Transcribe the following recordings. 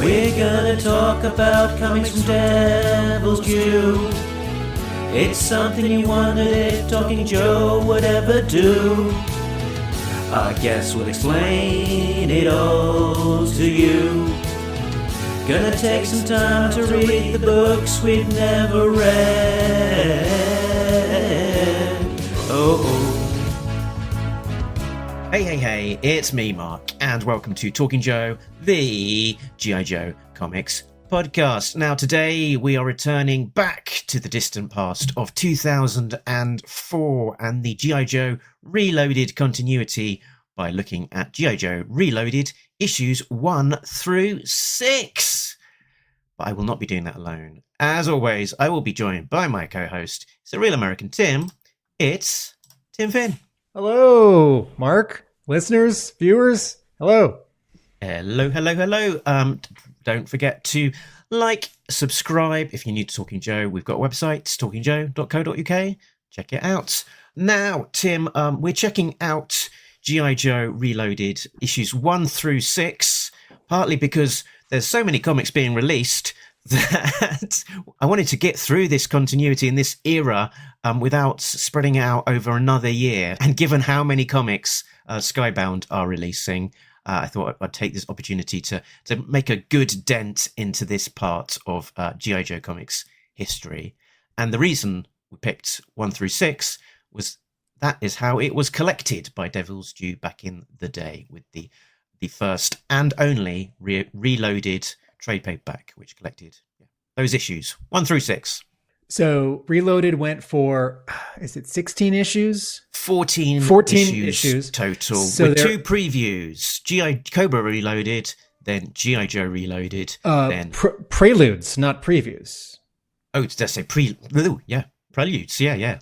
We're gonna talk about comics from Devil's Due. It's something you wondered if Talking Joe would ever do. I guess we'll explain it all to you. Gonna take some time to read the books we've never read. Oh. Hey, it's me, Mark, and welcome to Talking Joe, the G.I.Joe comics podcast. Now, today we are returning back to the distant past of 2004 and the G.I. Joe Reloaded continuity by looking at G.I. Joe Reloaded issues 1 through 6. But I will not be doing that alone. As always, I will be joined by my co-host. It's a real American Tim. It's Tim Finn. Hello, Mark, listeners, viewers. Hello. Hello. Don't forget to like, subscribe if you're new to Talking Joe. We've got a website, talkingjoe.co.uk. Check it out. Now, Tim, we're checking out G.I. Joe Reloaded issues 1 through 6, partly because there's so many comics being released that I wanted to get through this continuity in this era without spreading out over another year. And given how many comics Skybound are releasing, I thought I'd take this opportunity to make a good dent into this part of G.I. Joe comics history. And the reason we picked 1 through 6 was that is how it was collected by Devil's Due back in the day, with the first and only reloaded trade paperback, which collected those issues 1 through 6. So Reloaded went for, is it 16 issues? 14 issues total, so with 2 previews: Cobra Reloaded, then G.I. Joe Reloaded, then preludes, not previews. Oh, did I say preludes? Yeah,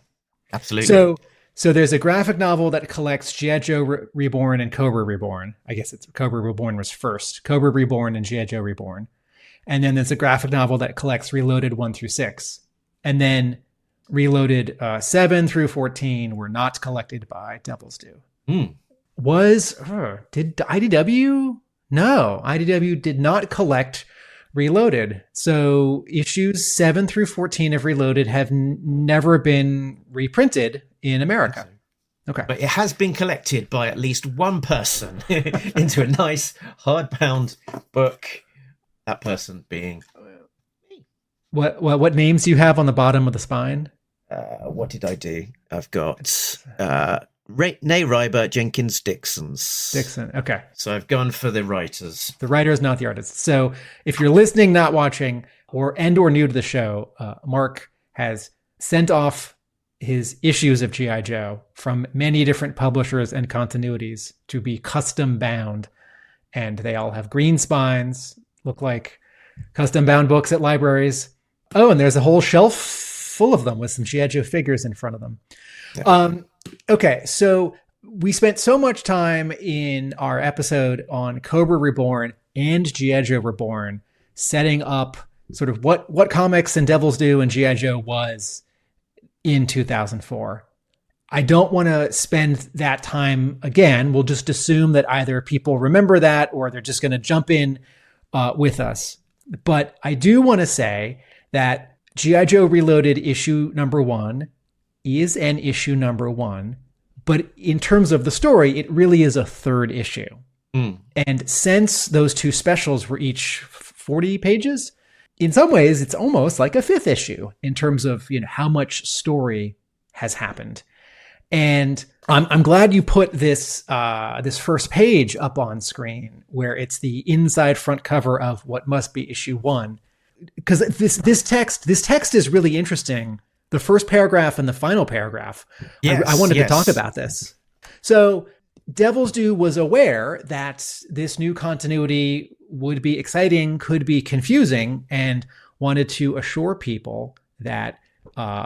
absolutely. So there's a graphic novel that collects G.I. Joe Reborn and Cobra Reborn. I guess it's Cobra Reborn was first. Cobra Reborn and G.I. Joe Reborn. And then there's a graphic novel that collects Reloaded 1 through 6. And then Reloaded 7 through 14 were not collected by Devil's Due. Did IDW? No, IDW did not collect Reloaded. So issues 7 through 14 of Reloaded have never been reprinted in America. Okay. But it has been collected by at least one person into a nice hardbound book. That person being me. What names do you have on the bottom of the spine? What did I do? I've got Ney Reiber, Jenkins, Dixon. Okay. So I've gone for the writers. The writers, not the artists. So if you're listening, not watching, or new to the show, Mark has sent off his issues of G.I. Joe from many different publishers and continuities to be custom bound. And they all have green spines, look like custom bound books at libraries. Oh, and there's a whole shelf full of them with some G.I. Joe figures in front of them. Yeah. Okay, so we spent so much time in our episode on Cobra Reborn and G.I. Joe Reborn setting up sort of what comics and Devil's Due and G.I. Joe was in 2004. I don't want to spend that time again. We'll just assume that either people remember that or they're just going to jump in with us. But I do want to say that G.I. Joe Reloaded issue number 1 is an issue number 1. But in terms of the story, it really is a third issue. And since those 2 specials were each 40 pages, in some ways, it's almost like a 5th issue in terms of how much story has happened. And I'm glad you put this first page up on screen, where it's the inside front cover of what must be issue 1, because this text is really interesting. The first paragraph and the final paragraph. Yes, I wanted to talk about this. So Devil's Due was aware that this new continuity would be exciting, could be confusing, and wanted to assure people that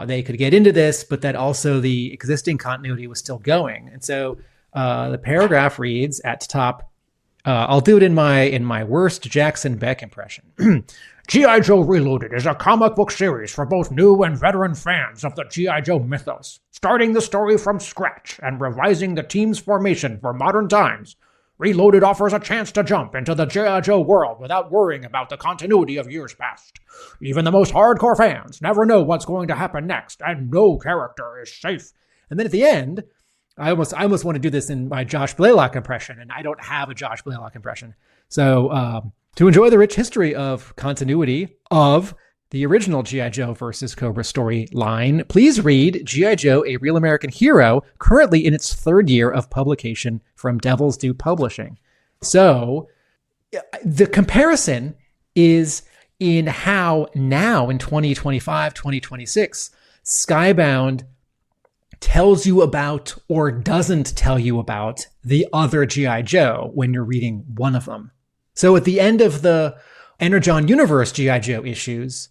they could get into this, but that also the existing continuity was still going. And so the paragraph reads at the top, I'll do it in my worst Jackson Beck impression. G.I. Joe Reloaded is a comic book series for both new and veteran fans of the G.I. Joe mythos, starting the story from scratch and revising the team's formation for modern times Reloaded offers a chance to jump into the G.I. Joe world without worrying about the continuity of years past. Even the most hardcore fans never know what's going to happen next, and no character is safe. And then at the end, I almost want to do this in my Josh Blaylock impression, and I don't have a Josh Blaylock impression. So to enjoy the rich history of continuity of the original G.I. Joe versus Cobra storyline, please read G.I. Joe, A Real American Hero, currently in its third year of publication from Devil's Due Publishing. So the comparison is in how now in 2025, 2026, Skybound tells you about or doesn't tell you about the other G.I. Joe when you're reading one of them. So at the end of the Energon Universe G.I. Joe issues,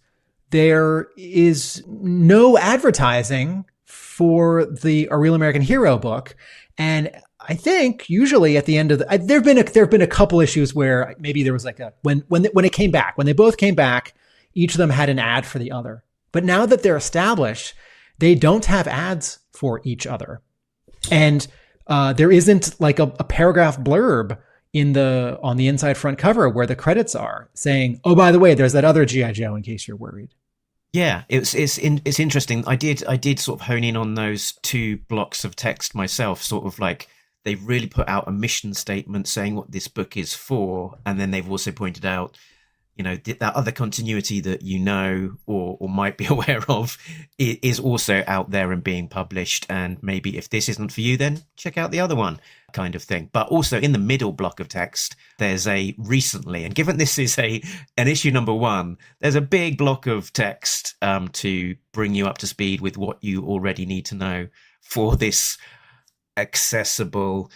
there is no advertising for the A Real American Hero book. And I think usually at the end of the, there've been a couple issues where maybe there was like when it came back, when they both came back, each of them had an ad for the other. But now that they're established, they don't have ads for each other. And there isn't like a paragraph blurb on the inside front cover where the credits are saying, oh, by the way, there's that other G.I. Joe in case you're worried. Yeah, it's interesting. I did sort of hone in on those two blocks of text myself, sort of like they've really put out a mission statement saying what this book is for. And then they've also pointed out, you know, that other continuity that you know or might be aware of is also out there and being published. And maybe if this isn't for you, then check out the other one, kind of thing. But also in the middle block of text, there's a recently, and given this is an issue number 1, there's a big block of text to bring you up to speed with what you already need to know for this accessible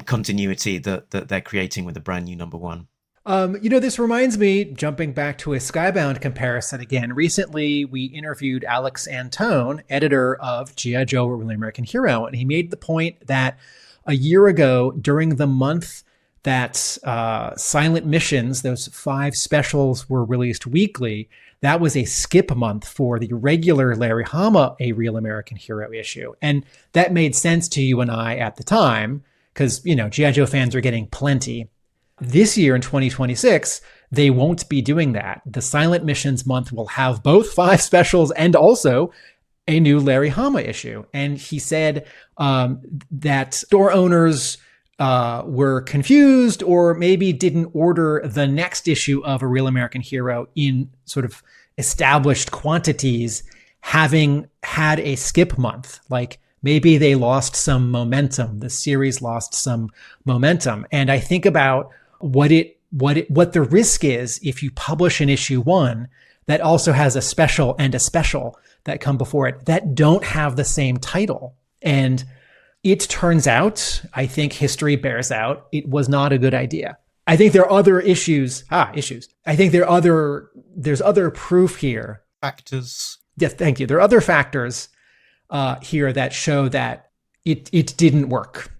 continuity that they're creating with a brand new number 1. This reminds me, jumping back to a Skybound comparison again. Recently, we interviewed Alex Antone, editor of G.I. Joe, A Real American Hero, and he made the point that a year ago, during the month that Silent Missions, those 5 specials were released weekly, that was a skip month for the regular Larry Hama, A Real American Hero issue. And that made sense to you and I at the time, because, you know, G.I. Joe fans are getting plenty. This year in 2026, they won't be doing that. The Silent Missions month will have both 5 specials and also a new Larry Hama issue. And he said that store owners were confused or maybe didn't order the next issue of A Real American Hero in sort of established quantities, having had a skip month. Like maybe they lost some momentum. The series lost some momentum. And I think about what the risk is if you publish an issue 1 that also has a special and a special that come before it that don't have the same title. And it turns out, I think history bears out, it was not a good idea. I think there are other issues. I think there's other proof here. Factors. Yes, thank you. There are other factors here that show that it didn't work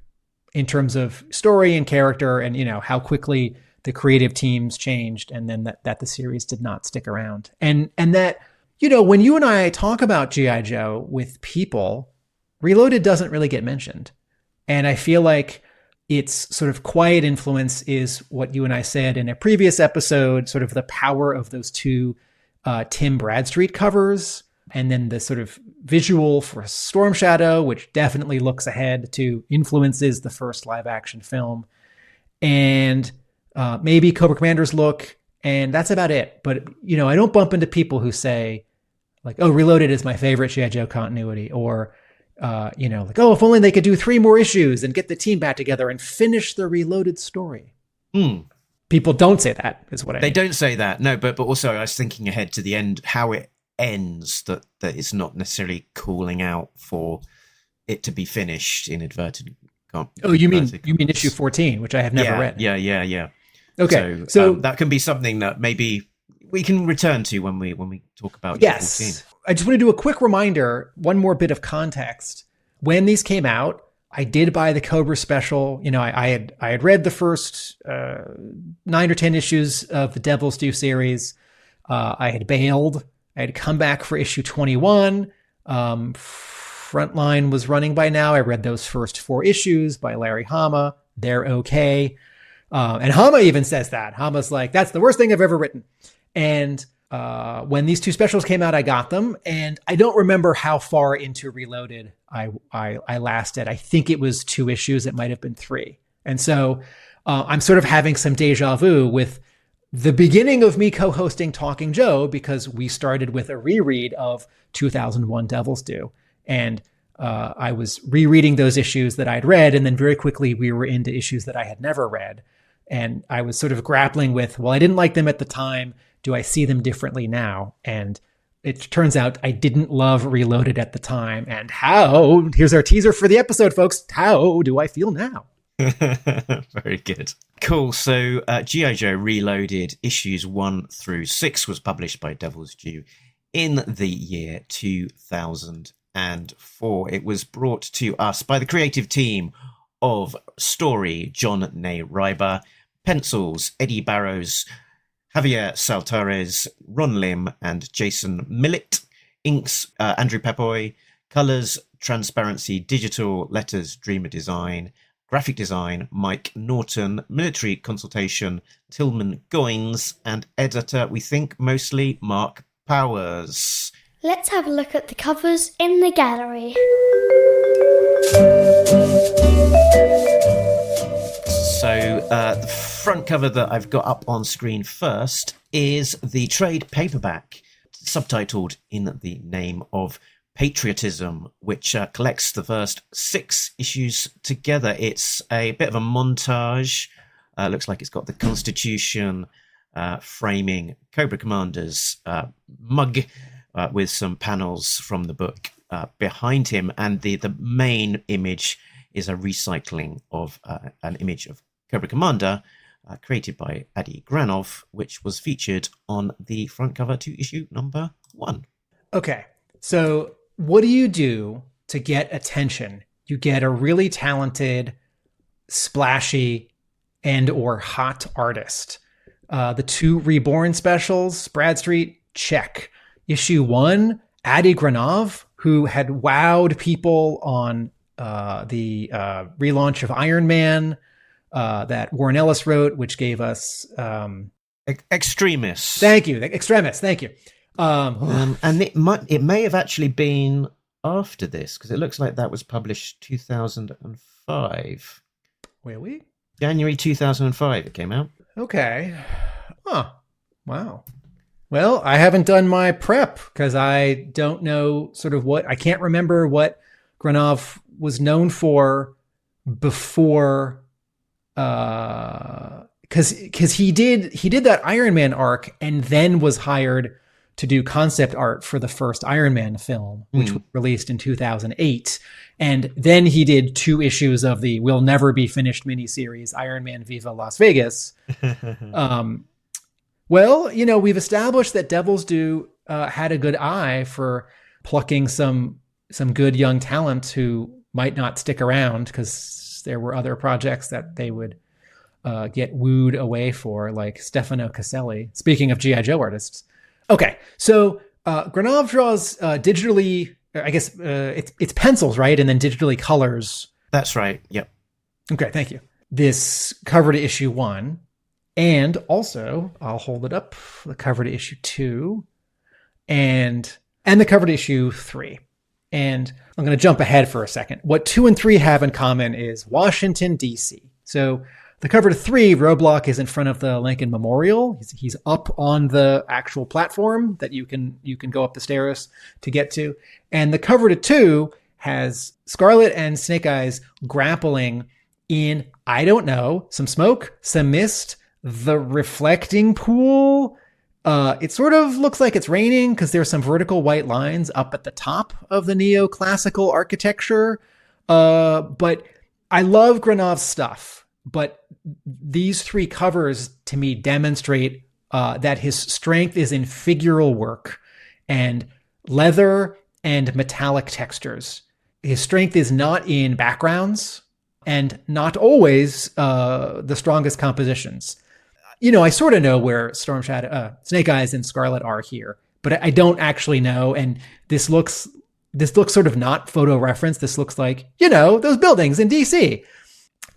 in terms of story and character and, you know, how quickly the creative teams changed and then that the series did not stick around. And that, you know, when you and I talk about G.I. Joe with people, Reloaded doesn't really get mentioned. And I feel like its sort of quiet influence is what you and I said in a previous episode, sort of the power of those 2 Tim Bradstreet covers, and then the sort of visual for Storm Shadow, which definitely looks ahead to influences the first live action film, and maybe Cobra Commander's look. And that's about it. But, you know, I don't bump into people who say like, oh, Reloaded is my favorite G.I. Joe continuity, or, like, oh, if only they could do 3 more issues and get the team back together and finish the Reloaded story. People don't say that, is what I mean. They don't say that, no, but also I was thinking ahead to the end, how it ends, that it's not necessarily calling out for it to be finished in inverted. Oh, you mean issue 14, which I have never read. Yeah. Okay, so that can be something that maybe we can return to when we talk about yes. 14. I just want to do a quick reminder, one more bit of context. When these came out, I did buy the Cobra special. You know, I had read the first 9 or 10 issues of the Devil's Due series. I had bailed. I had come back for issue 21. Frontline was running by now. I read those first 4 issues by Larry Hama. They're okay. And Hama even says that. Hama's like, that's the worst thing I've ever written. And when these two specials came out, I got them. And I don't remember how far into Reloaded I lasted. I think it was 2 issues. It might have been 3. And so I'm sort of having some deja vu with the beginning of me co-hosting Talking Joe, because we started with a reread of 2001 Devil's Due. And I was rereading those issues that I'd read. And then very quickly we were into issues that I had never read. And I was sort of grappling with, well, I didn't like them at the time. Do I see them differently now? And it turns out I didn't love Reloaded at the time. And here's our teaser for the episode, folks. How do I feel now? Very good. Cool. So G.I. Joe Reloaded issues 1 through 6 was published by Devil's Due in the year 2004. It was brought to us by the creative team of Story, John Ney Reiber, Pencils, Eddie Barrows, Javier Saltares, Ron Lim, and Jason Millett. Inks, Andrew Pepoy. Colors, Transparency Digital. Letters, Dreamer Design. Graphic design, Mike Norton. Military consultation, Tillman Goines. And editor, we think, mostly Mark Powers. Let's have a look at the covers in the gallery. So the front cover that I've got up on screen first is the trade paperback, subtitled In the Name of Patriotism, which collects the first 6 issues together. It's a bit of a montage. Looks like it's got the Constitution framing Cobra Commander's mug with some panels from the book behind him. And the main image is a recycling of an image of Cobra Commander created by Adi Granov, which was featured on the front cover to issue number 1. Okay, so what do you do to get attention? You get a really talented, splashy, and or hot artist. The 2 Reborn specials, Bradstreet, check. Issue 1, Adi Granov, who had wowed people on the relaunch of Iron Man that Warren Ellis wrote, which gave us... Extremis. Thank you. Extremis, thank you. And it may have actually been after this, because it looks like that was published 2005. Really? January 2005 it came out. Okay. Huh. Wow. Well, I haven't done my prep because I don't know I can't remember what Granov was known for before, because he did that Iron Man arc and then was hired to do concept art for the first Iron Man film, which was released in 2008. And then he did 2 issues of the will never be finished miniseries, Iron Man Viva Las Vegas. Well, we've established that Devil's Due had a good eye for plucking some good young talent who might not stick around because there were other projects that they would get wooed away for, like Stefano Caselli. Speaking of G.I. Joe artists. Okay, so Granov draws digitally, I guess it's pencils, right? And then digitally colors. That's right, yep. Okay, thank you. This cover to issue 1. And also, I'll hold it up, the cover to issue 2 and the cover to issue 3. And I'm going to jump ahead for a second. What 2 and 3 have in common is Washington, D.C. So the cover to 3, Roadblock is in front of the Lincoln Memorial. He's up on the actual platform that you can go up the stairs to get to. And the cover to 2 has Scarlet and Snake Eyes grappling in, I don't know, some smoke, some mist, the reflecting pool. It sort of looks like it's raining because there's some vertical white lines up at the top of the neoclassical architecture. But I love Granov's stuff. But these 3 covers to me demonstrate that his strength is in figural work and leather and metallic textures. His strength is not in backgrounds and not always the strongest compositions. I sort of know where Snake Eyes and Scarlet are here, but I don't actually know. And this looks sort of not photo reference. This looks like, those buildings in DC.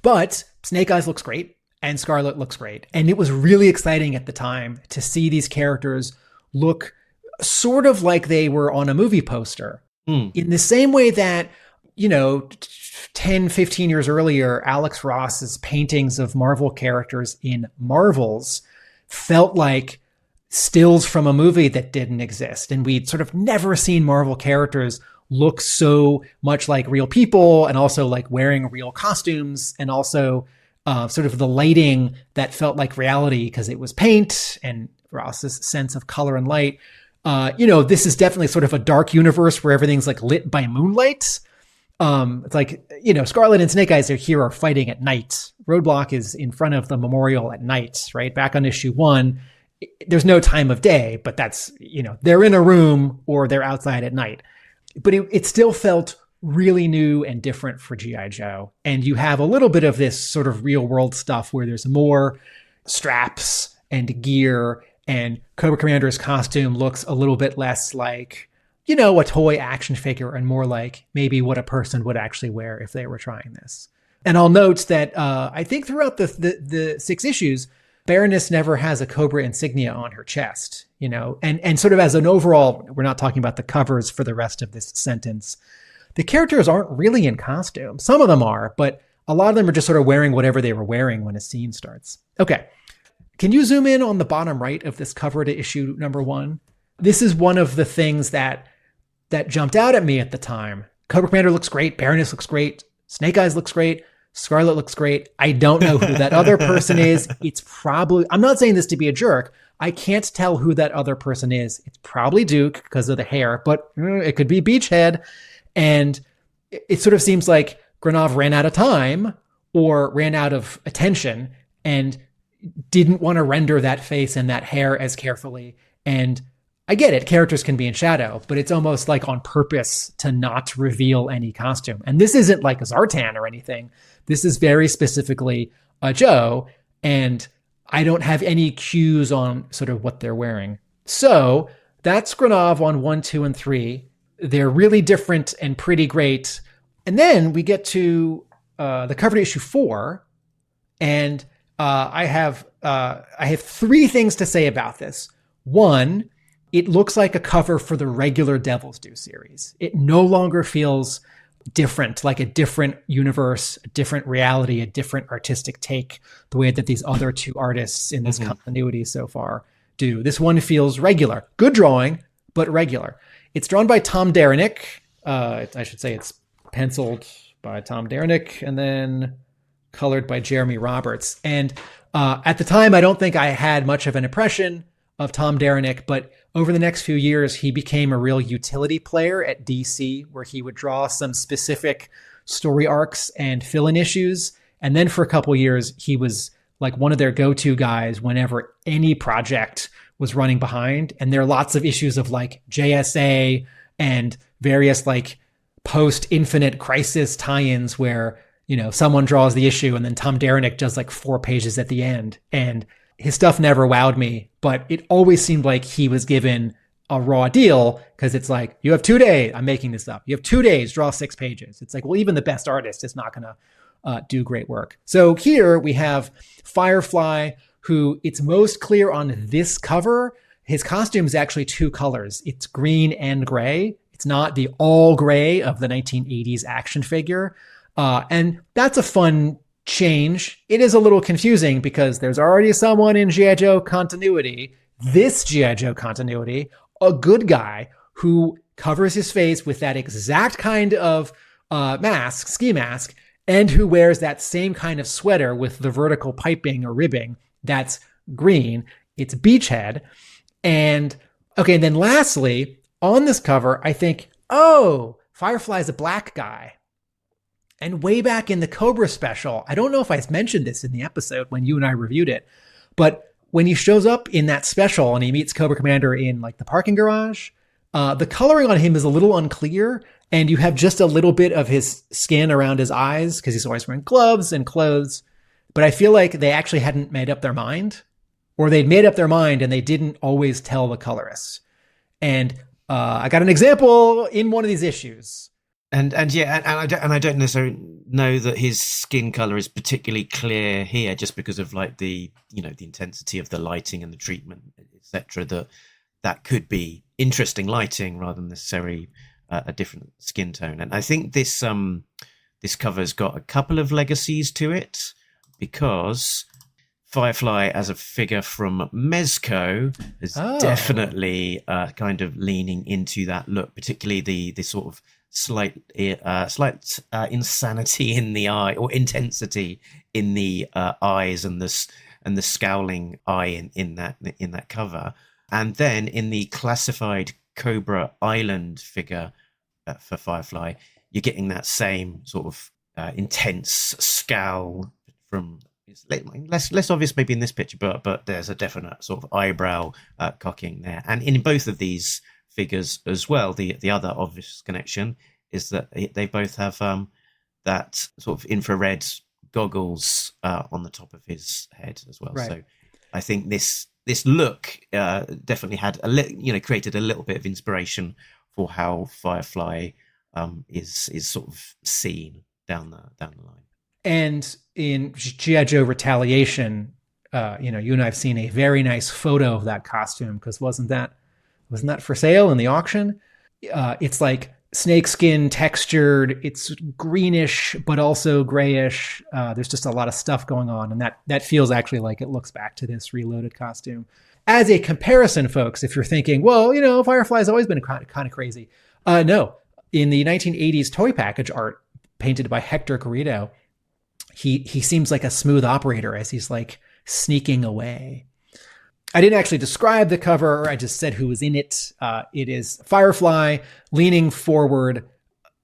But Snake Eyes looks great. and Scarlet looks great. And it was really exciting at the time to see these characters look sort of like they were on a movie poster. In the same way that, 10, 15 years earlier, Alex Ross's paintings of Marvel characters in Marvels felt like stills from a movie that didn't exist. And we'd sort of never seen Marvel characters look so much like real people, and also like wearing real costumes, and also sort of the lighting that felt like reality because it was paint, and Ross's sense of color and light. This is definitely sort of a dark universe where everything's like lit by moonlight. It's like, Scarlet and Snake Eyes are fighting at night. Roadblock is in front of the memorial at night, right? Back on issue 1, there's no time of day, but that's, they're in a room or they're outside at night. But it still felt really new and different for G.I. Joe. And you have a little bit of this sort of real world stuff where there's more straps and gear, and Cobra Commander's costume looks a little bit less like, a toy action figure, and more like maybe what a person would actually wear if they were trying this. And I'll note that I think throughout the 6 issues, Baroness never has a Cobra insignia on her chest, and sort of as an overall, we're not talking about the covers for the rest of this sentence. The characters aren't really in costume. Some of them are, but a lot of them are just sort of wearing whatever they were wearing when a scene starts. Okay. Can you zoom in on the bottom right of this cover to issue number 1? This is one of the things that jumped out at me at the time. Cobra Commander looks great. Baroness looks great. Snake Eyes looks great. Scarlet looks great. I don't know who that other person is. It's probably, I'm not saying this to be a jerk. I can't tell who that other person is. It's probably Duke because of the hair, but it could be Beachhead. And it sort of seems like Granov ran out of time or ran out of attention and didn't want to render that face and that hair as carefully. And I get it, characters can be in shadow, but it's almost like on purpose to not reveal any costume. And this isn't like a Zartan or anything. This is very specifically a Joe, and I don't have any cues on sort of what they're wearing. So that's Granov on 1, 2, and 3. They're really different and pretty great. And then we get to the cover to issue 4, and I have 3 things to say about this. 1, it looks like a cover for the regular Devil's Due series. It no longer feels different, like a different universe, a different reality, a different artistic take, the way that these other 2 artists in this continuity so far do. This one feels regular. Good drawing, but regular. It's drawn by Tom Derenick. I should say it's penciled by Tom Derenick and then colored by Jeremy Roberts. And at the time, I don't think I had much of an impression of Tom Derenick, but over the next few years, he became a real utility player at DC, where he would draw some specific story arcs and fill-in issues. And then for a couple years, he was like one of their go-to guys whenever any project was running behind. And there are lots of issues of like JSA and various like post-Infinite Crisis tie-ins where, someone draws the issue and then Tom Derenick does like 4 pages at the end. And his stuff never wowed me, but it always seemed like he was given a raw deal, because it's like, you have 2 days. I'm making this up. You have 2 days, draw 6 pages. It's like, well, even the best artist is not going to do great work. So here we have Firefly, who it's most clear on this cover. His costume is actually 2 colors. It's green and gray. It's not the all gray of the 1980s action figure. And that's a fun change. It is a little confusing because there's already someone in G.I. Joe continuity, this G.I. Joe continuity, a good guy who covers his face with that exact kind of mask, ski mask, and who wears that same kind of sweater with the vertical piping or ribbing that's green. It's Beachhead. And okay, and then lastly, on this cover, I think, oh, Firefly's a black guy. And way back in the Cobra special, I don't know if I mentioned this in the episode when you and I reviewed it, but when he shows up in that special and he meets Cobra Commander in like the parking garage, the coloring on him is a little unclear, and you have just a little bit of his skin around his eyes because he's always wearing gloves and clothes. But I feel like they actually hadn't made up their mind, or they'd made up their mind and they didn't always tell the colorists. And I got an example in one of these issues. I don't necessarily know that his skin color is particularly clear here, just because of like the intensity of the lighting and the treatment, etc. That could be interesting lighting rather than necessarily a different skin tone. And I think this cover's got a couple of legacies to it, because Firefly as a figure from Mezco is definitely kind of leaning into that look, particularly the sort of slight insanity in the eye, or intensity in the eyes, and the scowling eye in that cover. And then in the classified Cobra Island figure for Firefly, you're getting that same sort of intense scowl from. It's less obvious maybe in this picture, but there's a definite sort of eyebrow cocking there. And in both of these figures as well, the other obvious connection is that they both have that sort of infrared goggles on the top of his head as well. Right. So I think this look definitely had created a little bit of inspiration for how Firefly is sort of seen down the line. And in G.I. Joe Retaliation, you and I've seen a very nice photo of that costume, because wasn't that for sale in the auction? It's like snakeskin textured. It's greenish, but also grayish. There's just a lot of stuff going on, and that feels actually like it looks back to this Reloaded costume. As a comparison, folks, if you're thinking, well, Firefly's always been kind of crazy. No, in the 1980s toy package art painted by Hector Garrido, he seems like a smooth operator as he's like sneaking away. I didn't actually describe the cover. I just said who was in it. It is Firefly leaning forward,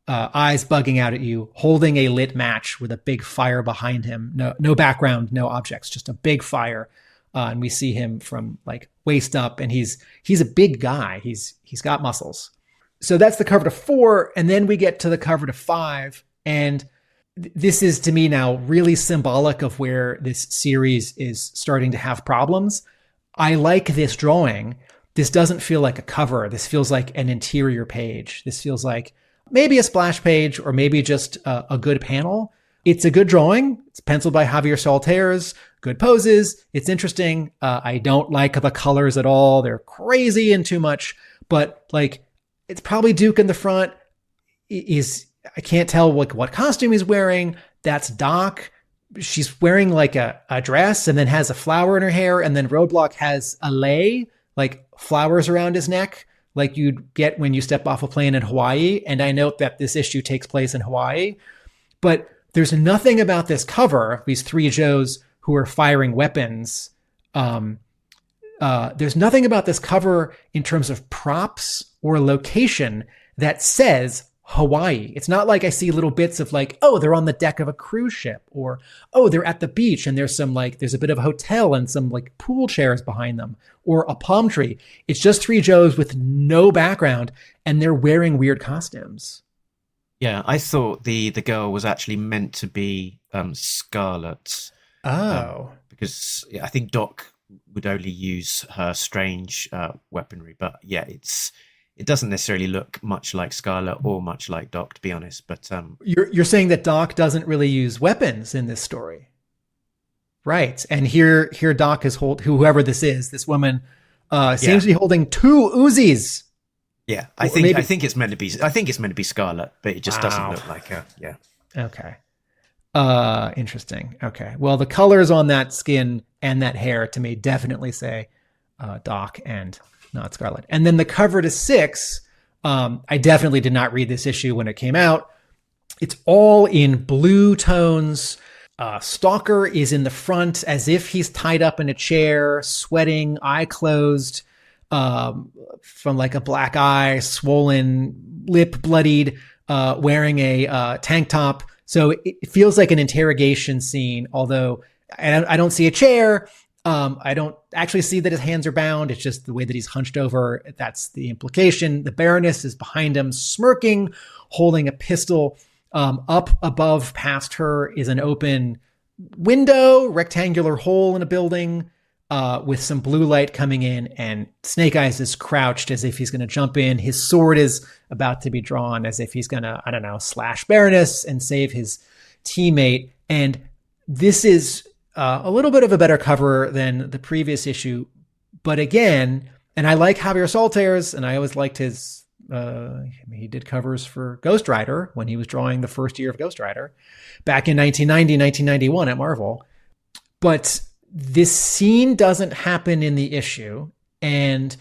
eyes bugging out at you, holding a lit match with a big fire behind him. No background, no objects, just a big fire. And we see him from like waist up, and he's a big guy. He's got muscles. So that's the cover to 4. And then we get to the cover to 5. And this is, to me now, really symbolic of where this series is starting to have problems. I like this drawing. This doesn't feel like a cover. This feels like an interior page. This feels like maybe a splash page, or maybe just a good panel. It's a good drawing. It's penciled by Javier Salters. Good poses. It's interesting. I don't like the colors at all. They're crazy and too much. But like, it's probably Duke in the front. I can't tell what costume he's wearing. That's Doc. She's wearing like a dress, and then has a flower in her hair. And then Roadblock has a lei, like flowers around his neck, like you'd get when you step off a plane in Hawaii. And I note that this issue takes place in Hawaii, but there's nothing about this cover, these 3 Joes who are firing weapons. There's nothing about this cover in terms of props or location that says Hawaii. It's not like I see little bits of like, oh, they're on the deck of a cruise ship, or, oh, they're at the beach and there's a bit of a hotel and some like pool chairs behind them, or a palm tree. It's just 3 Joes with no background, and they're wearing weird costumes. Yeah, I thought the girl was actually meant to be Scarlet. Oh. Because I think Doc would only use her strange weaponry, but yeah, it doesn't necessarily look much like Scarlet or much like Doc, to be honest. But you're saying that Doc doesn't really use weapons in this story, right? And here Doc is whoever this woman seems to be holding 2 Uzis. Yeah, I think it's meant to be Scarlet, but it just doesn't look like her. Yeah. Okay. Interesting. Okay. Well, the colors on that skin and that hair to me definitely say Doc and not Scarlet. And then the cover to 6, I definitely did not read this issue when it came out. It's all in blue tones. Stalker is in the front as if he's tied up in a chair, sweating, eye closed, from like a black eye, swollen, lip bloodied, wearing a tank top. So it feels like an interrogation scene, although I don't see a chair. I don't actually see that his hands are bound. It's just the way that he's hunched over. That's the implication. The Baroness is behind him, smirking, holding a pistol. Up above past her is an open window, rectangular hole in a building. with some blue light coming in, and Snake Eyes is crouched as if he's going to jump in. His sword is about to be drawn as if he's going to, I don't know, slash Baroness and save his teammate. And this is a little bit of a better cover than the previous issue. But again, and I like Javier Salters, and I always liked his, he did covers for Ghost Rider when he was drawing the first year of Ghost Rider back in 1990, 1991 at Marvel. But this scene doesn't happen in the issue, and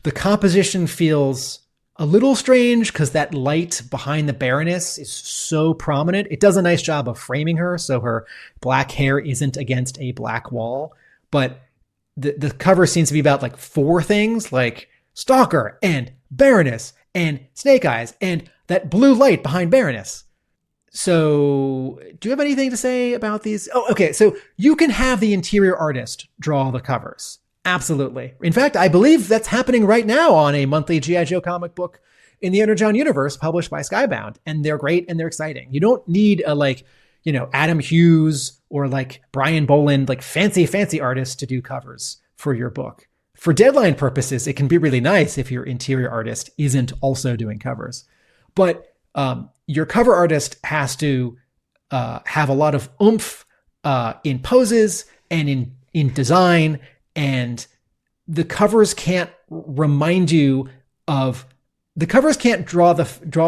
the composition feels a little strange because that light behind the Baroness is so prominent. It does a nice job of framing her so her black hair isn't against a black wall. But the cover seems to be about like four things, like Stalker and Baroness and Snake Eyes and that blue light behind Baroness. So do you have anything to say about these? Oh, okay. So you can have the interior artist draw the covers. Absolutely. In fact, I believe that's happening right now on a monthly G.I. Joe comic book in the Energon universe published by Skybound. And they're great and they're exciting. You don't need a Adam Hughes or like Brian Boland, like fancy artists to do covers for your book. For deadline purposes, it can be really nice if your interior artist isn't also doing covers. But your cover artist has to have a lot of oomph in poses and in design, and the covers can't draw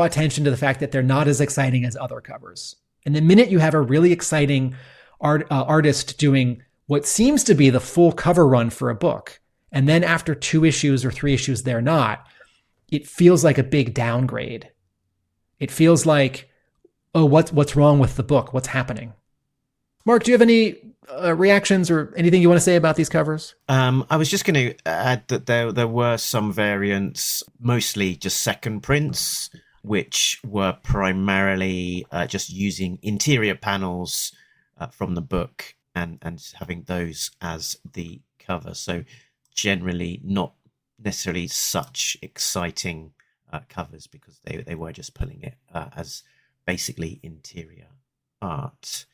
attention to the fact that they're not as exciting as other covers. And the minute you have a really exciting artist doing what seems to be the full cover run for a book, and then after 2 issues or 3 issues they're not, it feels like a big downgrade. It feels like, oh, what's wrong with the book? What's happening? Mark, do you have any reactions or anything you want to say about these covers? I was just going to add that there were some variants, mostly just second prints, which were primarily just using interior panels from the book and having those as the cover. So generally not necessarily such exciting covers because they were just pulling it as basically interior art.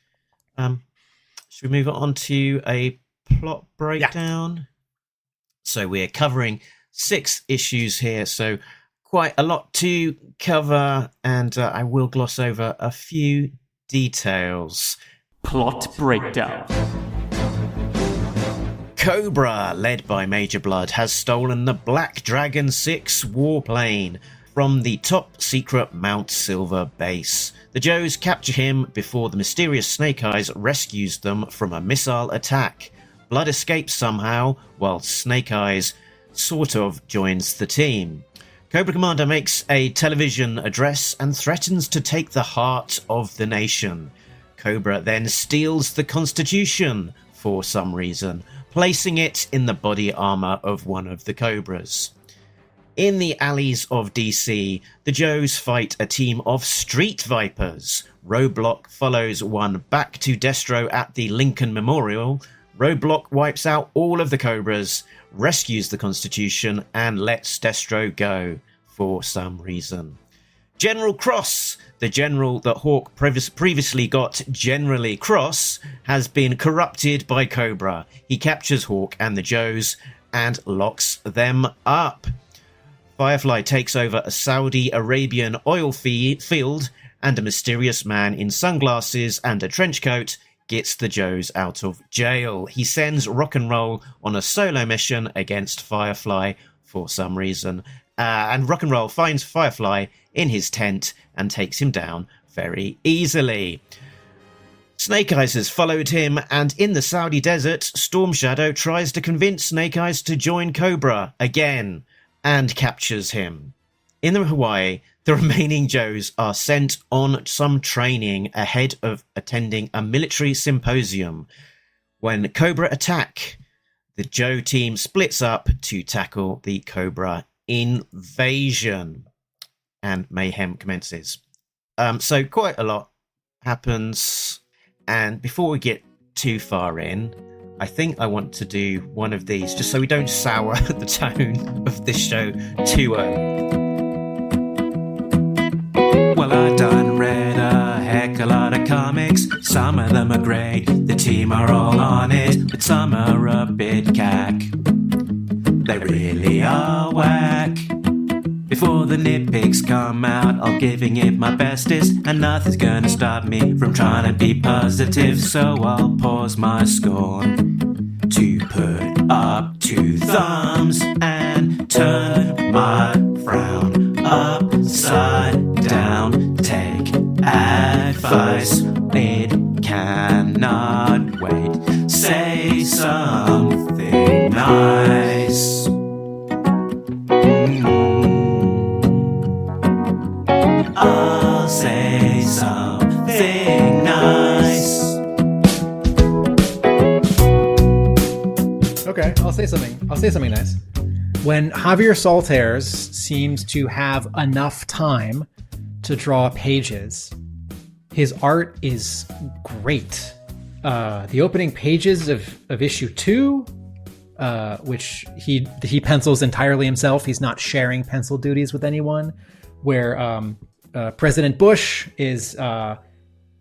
Should we move on to a plot breakdown? Yeah. So we're covering 6 issues here, so quite a lot to cover, and I will gloss over a few details. Plot breakdown. Cobra, led by Major Blood, has stolen the Black Dragon 6 warplane from the top-secret Mount Silver base. The Joes capture him before the mysterious Snake Eyes rescues them from a missile attack. Blood escapes somehow, while Snake Eyes sort of joins the team. Cobra Commander makes a television address and threatens to take the heart of the nation. Cobra then steals the Constitution for some reason, placing it in the body armor of one of the Cobras. In the alleys of DC, the Joes fight a team of Street Vipers. Roadblock follows one back to Destro at the Lincoln Memorial. Roadblock wipes out all of the Cobras, rescues the Constitution, and lets Destro go for some reason. General Cross, the general that Hawk previously got generally cross, has been corrupted by Cobra. He captures Hawk and the Joes and locks them up. Firefly takes over a Saudi Arabian oil field, and a mysterious man in sunglasses and a trench coat gets the Joes out of jail. He sends Rock and Roll on a solo mission against Firefly for some reason, and Rock and Roll finds Firefly in his tent and takes him down very easily. Snake Eyes has followed him, and in the Saudi desert, Storm Shadow tries to convince Snake Eyes to join Cobra again, and captures him. In the Hawaii, the remaining Joes are sent on some training ahead of attending a military symposium. When Cobra attack, the Joe team splits up to tackle the Cobra invasion, and mayhem commences. So quite a lot happens, and before we get too far in, I think I want to do one of these, just so we don't sour the tone of this show too early. Well, I done read a heck a lot of comics, so Some of them are great, the team are all on it, but some are a bit cack. They really are whack. Before the nitpicks come out, I'll giving it my bestest, and nothing's gonna stop me from trying to be positive. So I'll pause my scorn to put up 2 thumbs and turn my frown upside down. Take advice, it cannot wait. Say something nice. I'll say something nice. Okay, I'll say something nice. When Javier Salters seems to have enough time to draw pages, his art is great. The opening pages of issue 2, which he pencils entirely himself. He's not sharing pencil duties with anyone. Where President Bush is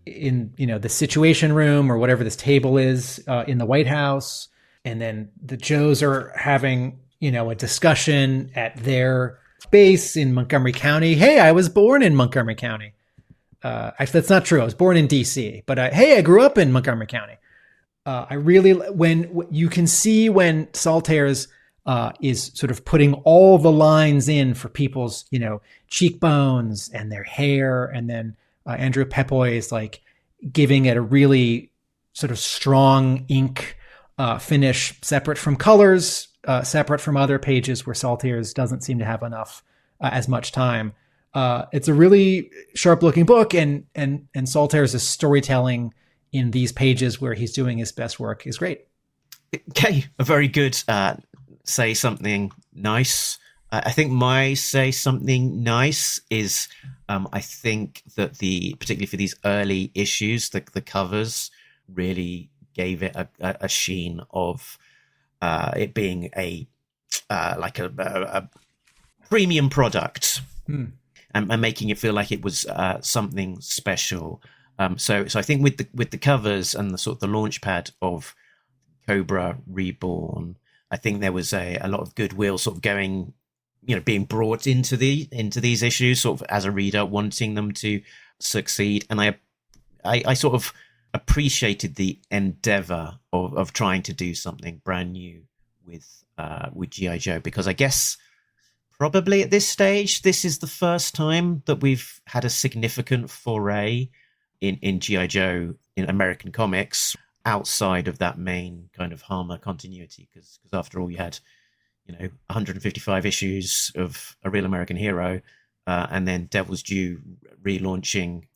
in the Situation Room or whatever this table is in the White House, and then the Joes are having a discussion at their base in Montgomery County. Hey, I was born in Montgomery County. Actually, that's not true. I was born in D.C., but hey, I grew up in Montgomery County. When you can see when Salters is sort of putting all the lines in for people's, cheekbones and their hair. And then Andrew Pepoy is like giving it a really sort of strong ink finish, separate from colors, separate from other pages where Salters doesn't seem to have enough, as much time. It's a really sharp looking book, and Salters' storytelling in these pages where he's doing his best work is great. Okay, a very good say something nice. I think my say something nice is I think that particularly for these early issues, the covers really gave it a sheen of it being a premium product, and making it feel like it was something special. So I think with the covers and the sort of the launch pad of Cobra Reborn, I think there was a lot of goodwill sort of going, being brought into these issues sort of as a reader, wanting them to succeed. And I sort of appreciated the endeavor of trying to do something brand new with G.I. Joe, because I guess probably at this stage, this is the first time that we've had a significant foray in G.I. Joe in American comics outside of that main kind of Harmer continuity, because after all, you had 155 issues of A Real American Hero, and then Devil's Due relaunching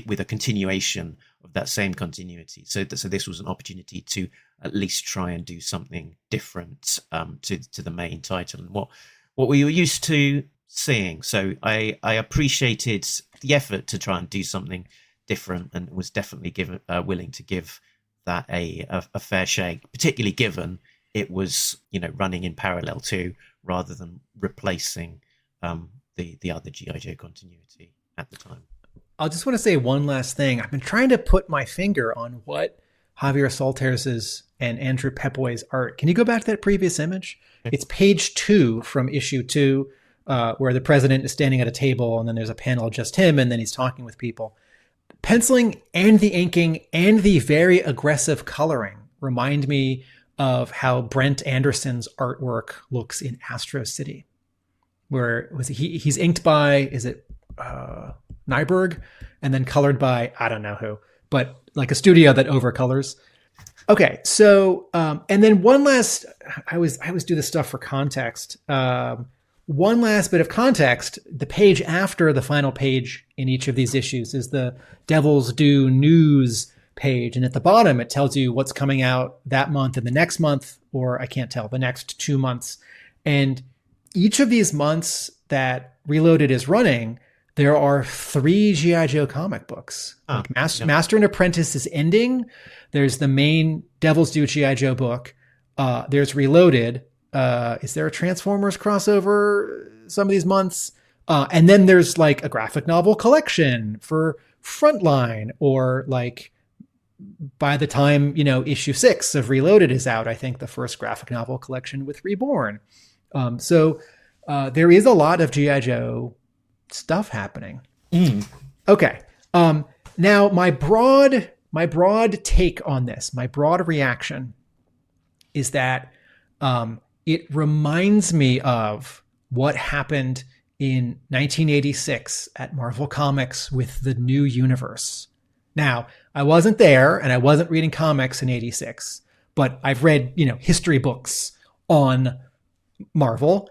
with a continuation of that same continuity. So this was an opportunity to at least try and do something different to the main title and what we were used to seeing. So I appreciated the effort to try and do something different, and was definitely willing to give that a fair shake, particularly given it was running in parallel to, rather than replacing the other G.I. Joe continuity at the time. I just want to say one last thing. I've been trying to put my finger on what Javier Salters' and Andrew Pepoy's art. Can you go back to that previous image? Okay. It's page 2 from issue 2, where the president is standing at a table, and then there's a panel of just him, and then he's talking with people. Penciling and the inking and the very aggressive coloring remind me of how Brent Anderson's artwork looks in Astro City, where he's inked by, is it Nyberg, and then colored by I don't know who, but like a studio that overcolors. Okay, so and then one last, I always do this stuff for context. One last bit of context: the page after the final page in each of these issues is the Devil's Due news page, and at the bottom it tells you what's coming out that month and the next month, or I can't tell, the next 2 months. And each of these months that Reloaded is running, there are 3 G.I. Joe comic books. Master and Apprentice is ending. There's the main Devil's Due G.I. Joe book. There's Reloaded. Is there a Transformers crossover some of these months? And then there's like a graphic novel collection for Frontline, or like by the time, issue 6 of Reloaded is out, I think the first graphic novel collection with Reborn. So there is a lot of G.I. Joe stuff happening. Okay. Now my broad take on this, my broad reaction is that it reminds me of what happened in 1986 at Marvel Comics with the New Universe. Now, I wasn't there and I wasn't reading comics in 86, but I've read, history books on Marvel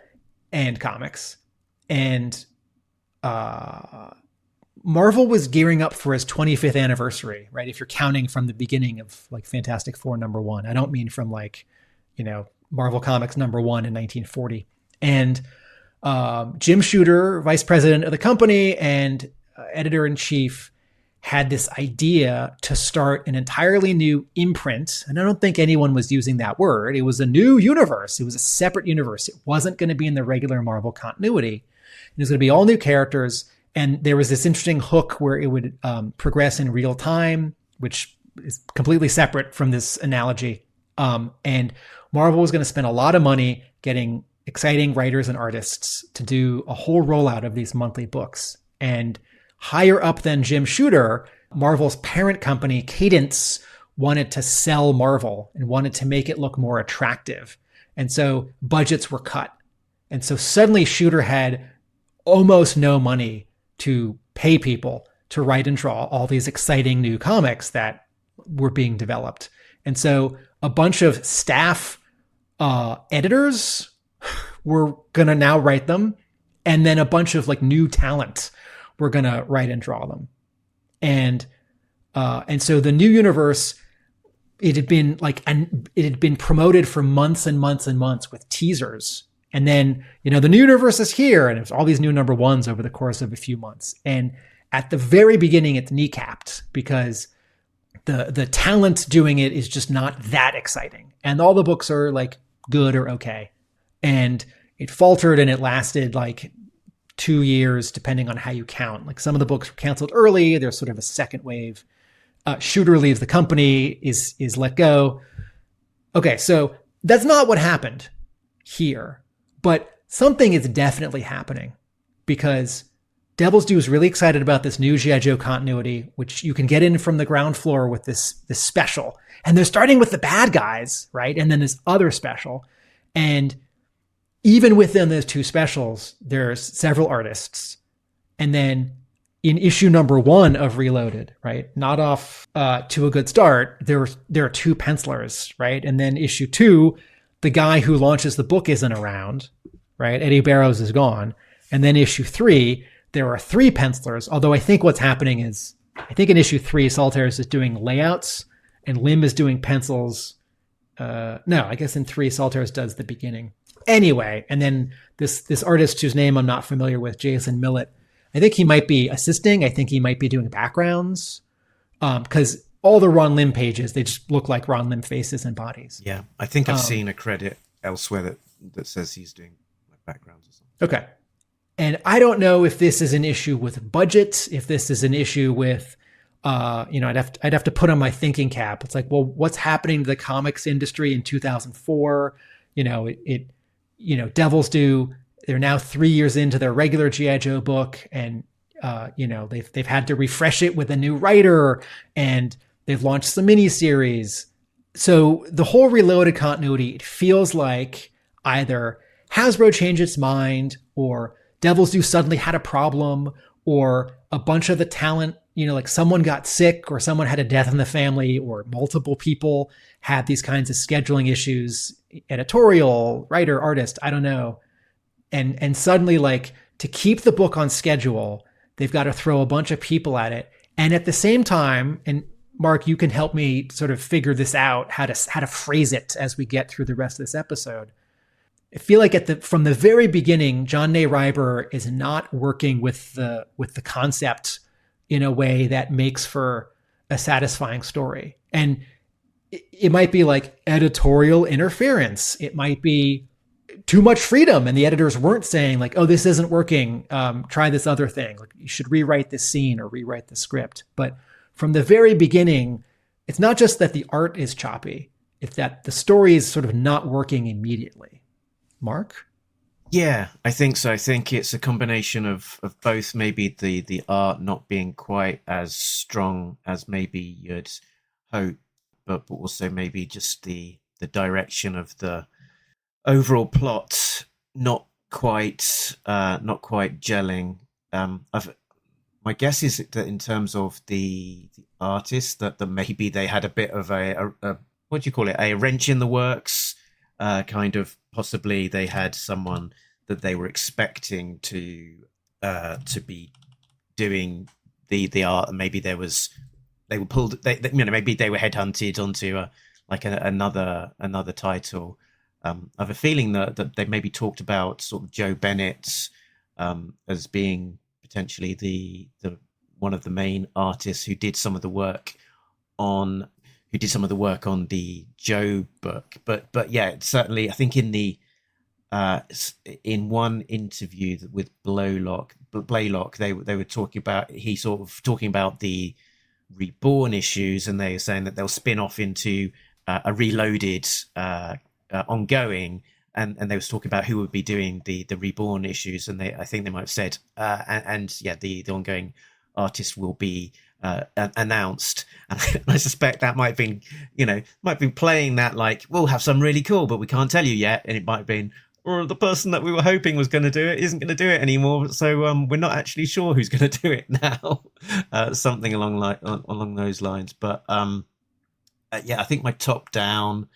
and comics. And Marvel was gearing up for his 25th anniversary, right? If you're counting from the beginning of like Fantastic Four #1. I don't mean from like, Marvel Comics #1 in 1940. And Jim Shooter, vice president of the company and editor-in-chief, had this idea to start an entirely new imprint. And I don't think anyone was using that word. It was a new universe. It was a separate universe. It wasn't going to be in the regular Marvel continuity. It was going to be all new characters. And there was this interesting hook where it would progress in real time, which is completely separate from this analogy. And Marvel was going to spend a lot of money getting exciting writers and artists to do a whole rollout of these monthly books. And higher up than Jim Shooter, Marvel's parent company, Cadence, wanted to sell Marvel and wanted to make it look more attractive. And so budgets were cut. And so suddenly Shooter had almost no money to pay people to write and draw all these exciting new comics that were being developed. And so a bunch of staff editors were going to now write them. And then a bunch of like new talent were going to write and draw them. And so the New Universe, it had been promoted for months and months and months with teasers. And then, the New Universe is here, and it's all these new #1s over the course of a few months. And at the very beginning, it's kneecapped because the talent doing it is just not that exciting. And all the books are like good or okay. And it faltered and it lasted like 2 years, depending on how you count. Like some of the books were canceled early. There's sort of a second wave. Shooter leaves the company, is let go. Okay, so that's not what happened here. But something is definitely happening because Devil's Due is really excited about this new G.I. Joe continuity, which you can get in from the ground floor with this special. And they're starting with the bad guys, right? And then this other special. And even within those two specials, there's several artists. And then in issue #1 of Reloaded, right? Not off to a good start. There are 2 pencilers, right? And then issue 2, the guy who launches the book isn't around, right? Eddie Barrows is gone. And then issue 3, there are 3 pencilers. Although I think what's happening is, I think in issue 3, Salters is doing layouts and Lim is doing pencils. No, I guess in 3, Salters does the beginning. Anyway, and then this artist whose name I'm not familiar with, Jason Millett, I think he might be assisting. I think he might be doing backgrounds because all the Ron Lim pages, they just look like Ron Lim faces and bodies. Yeah, I think I've seen a credit elsewhere that says he's doing backgrounds or something. Okay. And I don't know if this is an issue with budget, if this is an issue with, I'd have to put on my thinking cap. It's like, well, what's happening to the comics industry in 2004? Devil's Due, they're now 3 years into their regular G.I. Joe book, and they've had to refresh it with a new writer, and they've launched some miniseries. So the whole Reloaded continuity, it feels like either Hasbro changed its mind, or Devil's Due suddenly had a problem, or a bunch of the talent, like someone got sick, or someone had a death in the family, or multiple people had these kinds of scheduling issues, editorial, writer, artist, I don't know. And suddenly, like, to keep the book on schedule, they've got to throw a bunch of people at it. And at the same time, and Mark, you can help me sort of figure this out, how to phrase it as we get through the rest of this episode. I feel like from the very beginning, John Ney Reiber is not working with the concept in a way that makes for a satisfying story. And it might be like editorial interference. It might be too much freedom, and the editors weren't saying like, oh, this isn't working. Try this other thing. Like, you should rewrite this scene or rewrite the script. But from the very beginning, it's not just that the art is choppy, it's that the story is sort of not working immediately. Mark? Yeah, I think so. I think it's a combination of both, maybe the art not being quite as strong as maybe you'd hope, but also maybe just the direction of the overall plot not quite gelling. My guess is that in terms of the artist, that maybe they had a bit of a what do you call it, a wrench in the works, kind of, possibly they had someone that they were expecting to be doing the art, and maybe they were pulled, maybe they were headhunted onto another title. I have a feeling that they maybe talked about sort of Joe Bennett as being potentially the one of the main artists who did some of the work on the Joe book. But yeah, certainly I think in one interview with Blaylock, they were talking about the Reborn issues, and they were saying that they'll spin off into a Reloaded ongoing, and they was talking about who would be doing the Reborn issues, and I think they might have said the ongoing artist will be announced. And I suspect that might have been playing that, like, we'll have some really cool, but we can't tell you yet, and it might have been, or the person that we were hoping was going to do it isn't going to do it anymore, so we're not actually sure who's going to do it now. Something along those lines. But I think my top down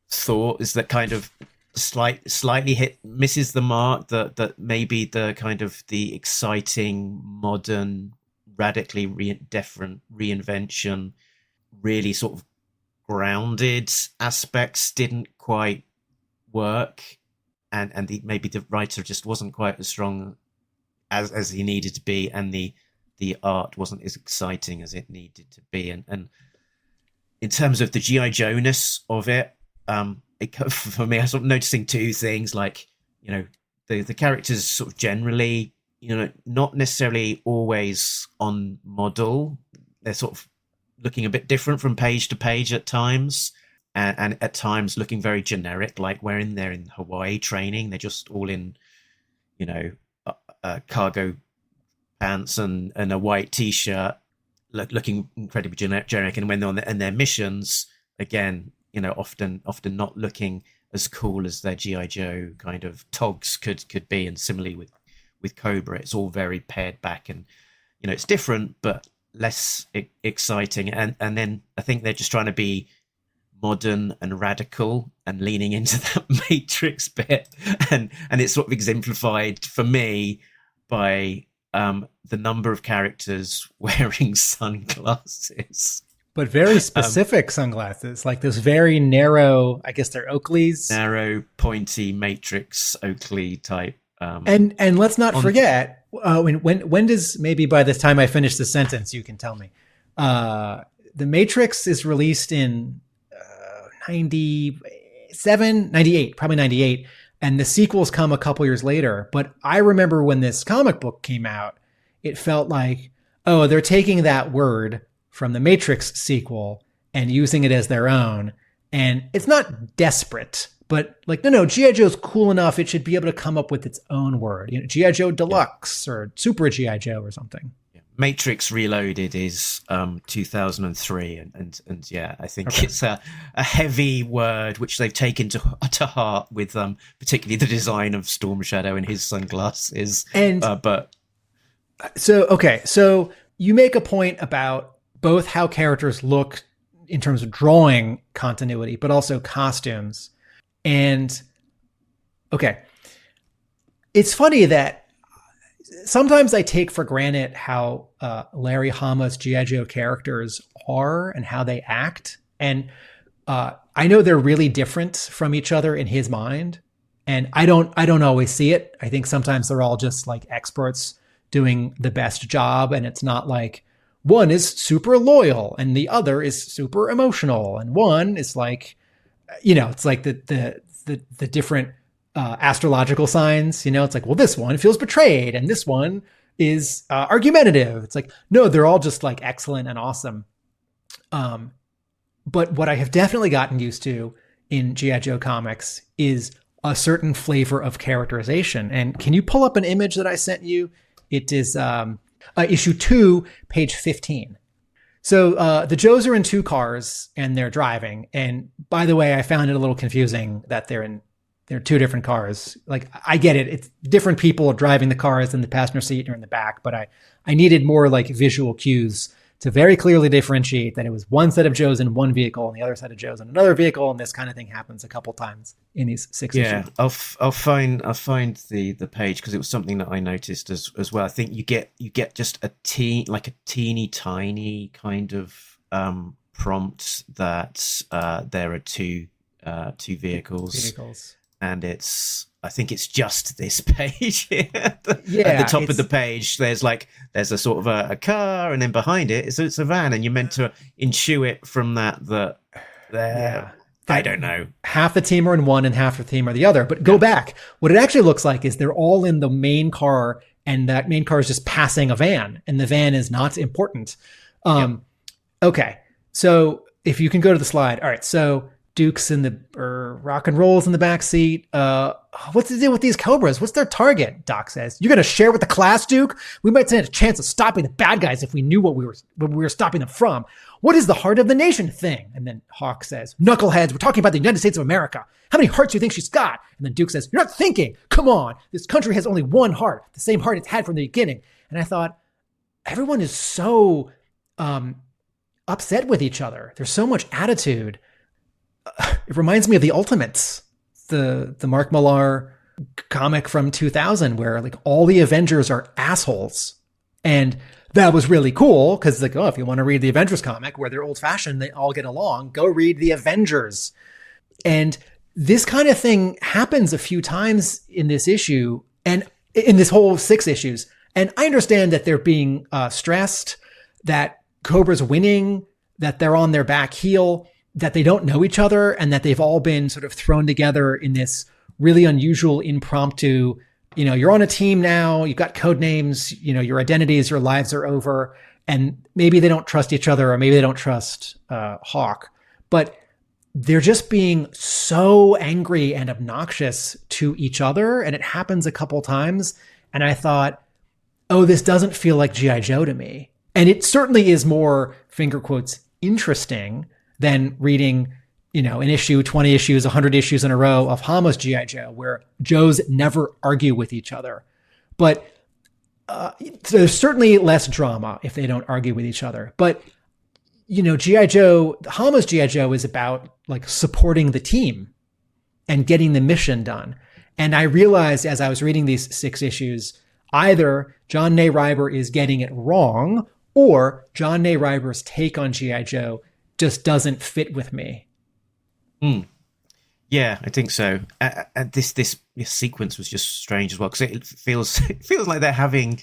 thought is that kind of slightly misses the mark, that maybe the kind of the exciting, modern, radically different reinvention, really sort of grounded aspects didn't quite work, and maybe the writer just wasn't quite as strong as he needed to be, and the art wasn't as exciting as it needed to be. And in terms of the G.I. Joe-ness of it, for me, I was sort of noticing two things, like, the characters sort of generally, not necessarily always on model. They're sort of looking a bit different from page to page at times, and at times looking very generic, like they're in Hawaii training. They're just all in, cargo pants and a white t-shirt, looking incredibly generic. And when they're on their missions, again, often not looking as cool as their G.I. Joe kind of togs could be. And similarly with Cobra, it's all very pared back, and it's different but less exciting. And then I think they're just trying to be modern and radical and leaning into that Matrix bit, and it's sort of exemplified for me by the number of characters wearing sunglasses, but very specific sunglasses, like this very narrow, I guess they're Oakleys, narrow, pointy Matrix Oakley type. And let's not forget, when does, maybe by the time I finish the sentence, you can tell me. The Matrix is released in 97, 98, probably 98. And the sequels come a couple years later. But I remember when this comic book came out, it felt like, oh, they're taking that word from the Matrix sequel and using it as their own. And it's not desperate, but like, no, G.I. Joe's cool enough. It should be able to come up with its own word. G.I. Joe Deluxe or Super G.I. Joe or something. Matrix Reloaded is 2003, and yeah, I think it's a heavy word which they've taken to heart with particularly the design of Storm Shadow and his sunglasses. And so you make a point about both how characters look in terms of drawing continuity, but also costumes. And it's funny that sometimes I take for granted how Larry Hama's G.I. Joe characters are and how they act. And I know they're really different from each other in his mind. And I don't always see it. I think sometimes they're all just like experts doing the best job. And it's not like one is super loyal and the other is super emotional. And one is like, it's like the different astrological signs, it's like, well, this one feels betrayed and this one is argumentative. It's like, no, they're all just like excellent and awesome. But what I have definitely gotten used to in G.I. Joe comics is a certain flavor of characterization. And can you pull up an image that I sent you? It is issue 2, page 15. So the Joes are in 2 cars and they're driving. And by the way, I found it a little confusing that they're 2 different cars. Like, I get it. It's different people driving the cars in the passenger seat or in the back, but I needed more like visual cues to very clearly differentiate that it was one set of Joes in one vehicle and the other set of Joes in another vehicle. And this kind of thing happens a couple times in these 6 issues. Yeah, I'll find the page, because it was something that I noticed as well. I think you get just a teeny tiny kind of prompt that there are two vehicles. And I think it's just this page here. At the top of the page, there's a sort of a car, and then behind it it's a van, and you're meant to intuit from that. I don't know. Half the team are in one and half the team are the other. But go back. What it actually looks like is they're all in the main car, and that main car is just passing a van, and the van is not important. Okay. So if you can go to the slide. All right. So Duke's rock and rolls in the back seat. What's the deal with these Cobras? What's their target? Doc says, "You're going to share with the class, Duke? We might stand a chance of stopping the bad guys if we knew what we were stopping them from. What is the heart of the nation thing?" And then Hawk says, "Knuckleheads, we're talking about the United States of America. How many hearts do you think she's got?" And then Duke says, "You're not thinking. Come on. This country has only one heart, the same heart it's had from the beginning." And I thought, everyone is so upset with each other. There's so much attitude. It reminds me of the Ultimates, the Mark Millar comic from 2000, where like all the Avengers are assholes. And that was really cool, because like, if you want to read the Avengers comic where they're old fashioned, they all get along, go read the Avengers. And this kind of thing happens a few times in this issue, and in this whole 6 issues. And I understand that they're being stressed, that Cobra's winning, that they're on their back heel, that they don't know each other, and that they've all been sort of thrown together in this really unusual, impromptu, you're on a team now, you've got code names, your identities, your lives are over, and maybe they don't trust each other, or maybe they don't trust Hawk, but they're just being so angry and obnoxious to each other. And it happens a couple times. And I thought, this doesn't feel like G.I. Joe to me. And it certainly is more, finger quotes, interesting than reading, an issue, 20 issues, 100 issues in a row of Hama's G.I. Joe, where Joes never argue with each other. But so there's certainly less drama if they don't argue with each other. But, G.I. Joe, Hama's G.I. Joe is about like supporting the team and getting the mission done. And I realized as I was reading these 6 issues, either John Ney Reiber is getting it wrong, or John Ney Reiber's take on G.I. Joe just doesn't fit with me. Yeah, I think so. This sequence was just strange as well, because it feels like they're having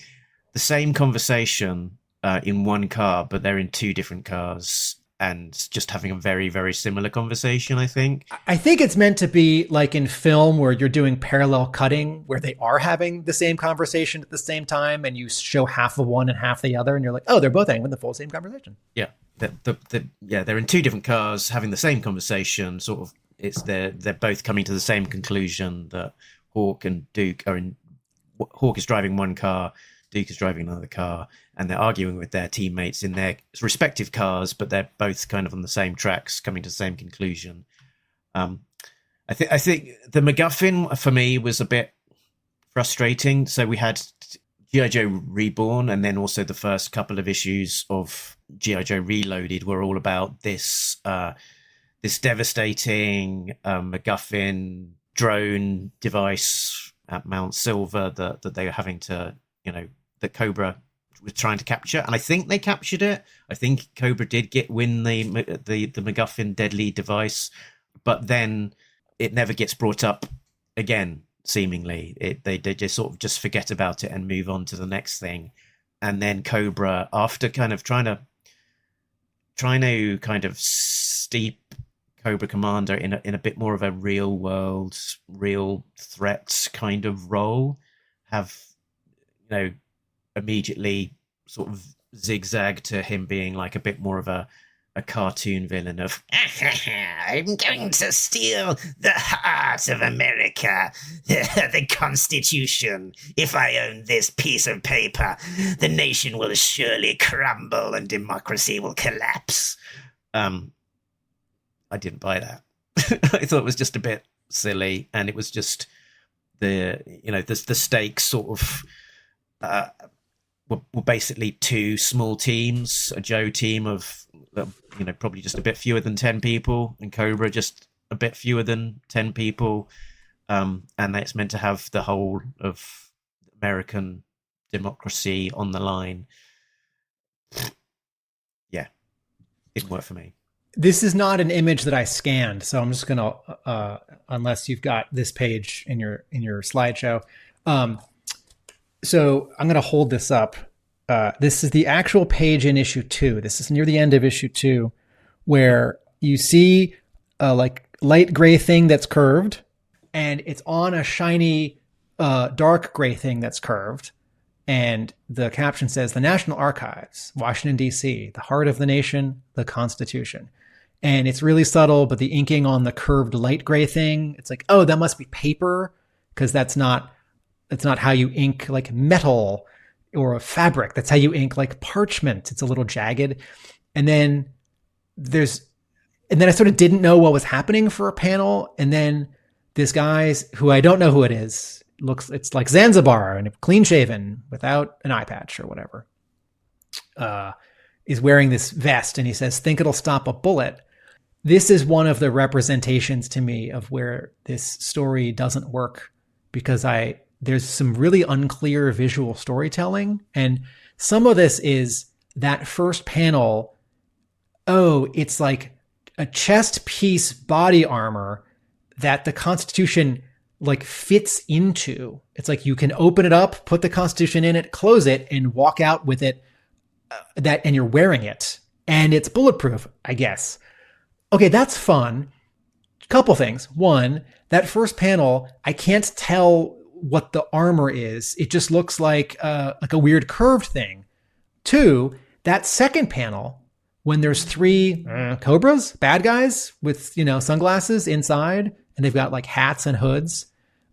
the same conversation in one car, but they're in 2 different cars and just having a very, very similar conversation, I think. I think it's meant to be like in film where you're doing parallel cutting, where they are having the same conversation at the same time, and you show half of one and half the other, and you're like, they're both having the full same conversation. Yeah. They're in 2 different cars having the same conversation. Sort of, they're both coming to the same conclusion that Hawk and Duke are in. Hawk is driving one car, Duke is driving another car, and they're arguing with their teammates in their respective cars, but they're both kind of on the same tracks, coming to the same conclusion. I think the MacGuffin for me was a bit frustrating. So we had G.I. Joe Reborn, and then also the first couple of issues of G.I. Joe Reloaded were all about this devastating MacGuffin drone device at Mount Silver that they were having to, that Cobra was trying to capture, and I think they captured it. I think Cobra did win the MacGuffin deadly device, but then it never gets brought up again. Seemingly, they just sort of just forget about it and move on to the next thing. And then Cobra, after kind of trying to kind of steep Cobra Commander in a bit more of a real world, real threat kind of role, have immediately sort of zigzag to him being like a bit more of a cartoon villain of I'm going to steal the heart of America, the Constitution. If I own this piece of paper, the nation will surely crumble and democracy will collapse. I didn't buy that. I thought it was just a bit silly, and it was just the stakes sort of were basically two small teams, a Joe team of probably just a bit fewer than 10 people, and Cobra just a bit fewer than 10 people, and it's meant to have the whole of American democracy on the line. Yeah, didn't work for me. This is not an image that I scanned, so I'm just gonna unless you've got this page in your slideshow. So I'm gonna hold this up. This is the actual page in issue 2. This is near the end of issue 2, where you see a like light gray thing that's curved, and it's on a shiny dark gray thing that's curved. And the caption says, "The National Archives, Washington, D.C., the heart of the nation, the Constitution." And it's really subtle, but the inking on the curved light gray thing, it's like, oh, that must be paper, because that's not how you ink like metal or a fabric. That's how you ink like parchment. It's a little jagged. And then I sort of didn't know what was happening for a panel. And then this guy's, who I don't know who it is, it's like Zanzibar and clean shaven without an eye patch or whatever, is wearing this vest, and he says, "Think it'll stop a bullet." This is one of the representations to me of where this story doesn't work, because there's some really unclear visual storytelling. And some of this is that first panel. Oh, it's like a chest piece body armor that the Constitution like fits into. It's like you can open it up, put the Constitution in it, close it, and walk out with it. And you're wearing it, and it's bulletproof, I guess. Okay, that's fun. Couple things. One, that first panel, I can't tell what the armor is. It just looks like a weird curved thing. Two, that second panel, when there's 3 cobras, bad guys with sunglasses inside, and they've got like hats and hoods,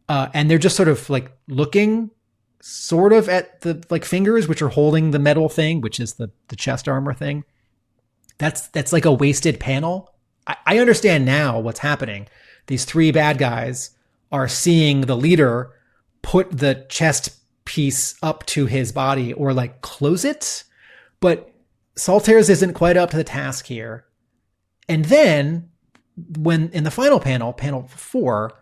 and they're just sort of like looking sort of at the like fingers, which are holding the metal thing, which is the chest armor thing. That's like a wasted panel. I understand now what's happening. These 3 bad guys are seeing the leader put the chest piece up to his body or like close it, but Salters isn't quite up to the task here. And then when in the final panel 4,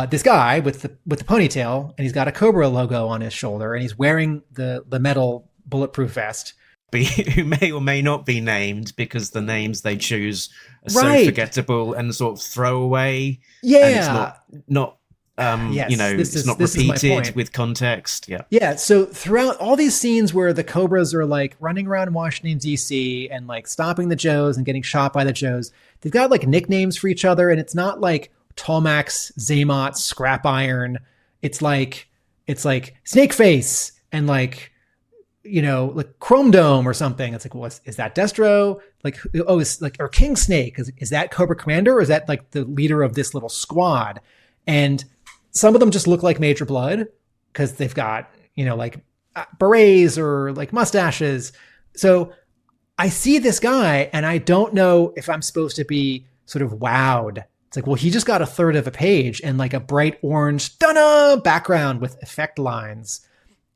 this guy with the ponytail, and he's got a Cobra logo on his shoulder, and he's wearing the metal bulletproof vest. Who may or may not be named, because the names they choose are Right. so forgettable and sort of throwaway. Yeah. And it's not Yes, it's not this is my repeated point. with context. Yeah. Yeah, so throughout all these scenes where the Cobras are like running around Washington, D.C. and like stopping the Joes and getting shot by the Joes, they've got like nicknames for each other, and it's not like Tallmax, Zaymot, Scrap Iron. It's like Snake Face and like Chrome Dome or something. It's like, well, is that Destro? Like, oh, it's like, or King Snake. Is that Cobra Commander, or is that like the leader of this little squad? And some of them just look like Major Blood because they've got, like berets or like mustaches. So I see this guy and I don't know if I'm supposed to be sort of wowed. It's like, well, he just got a third of a page and like a bright orange background with effect lines.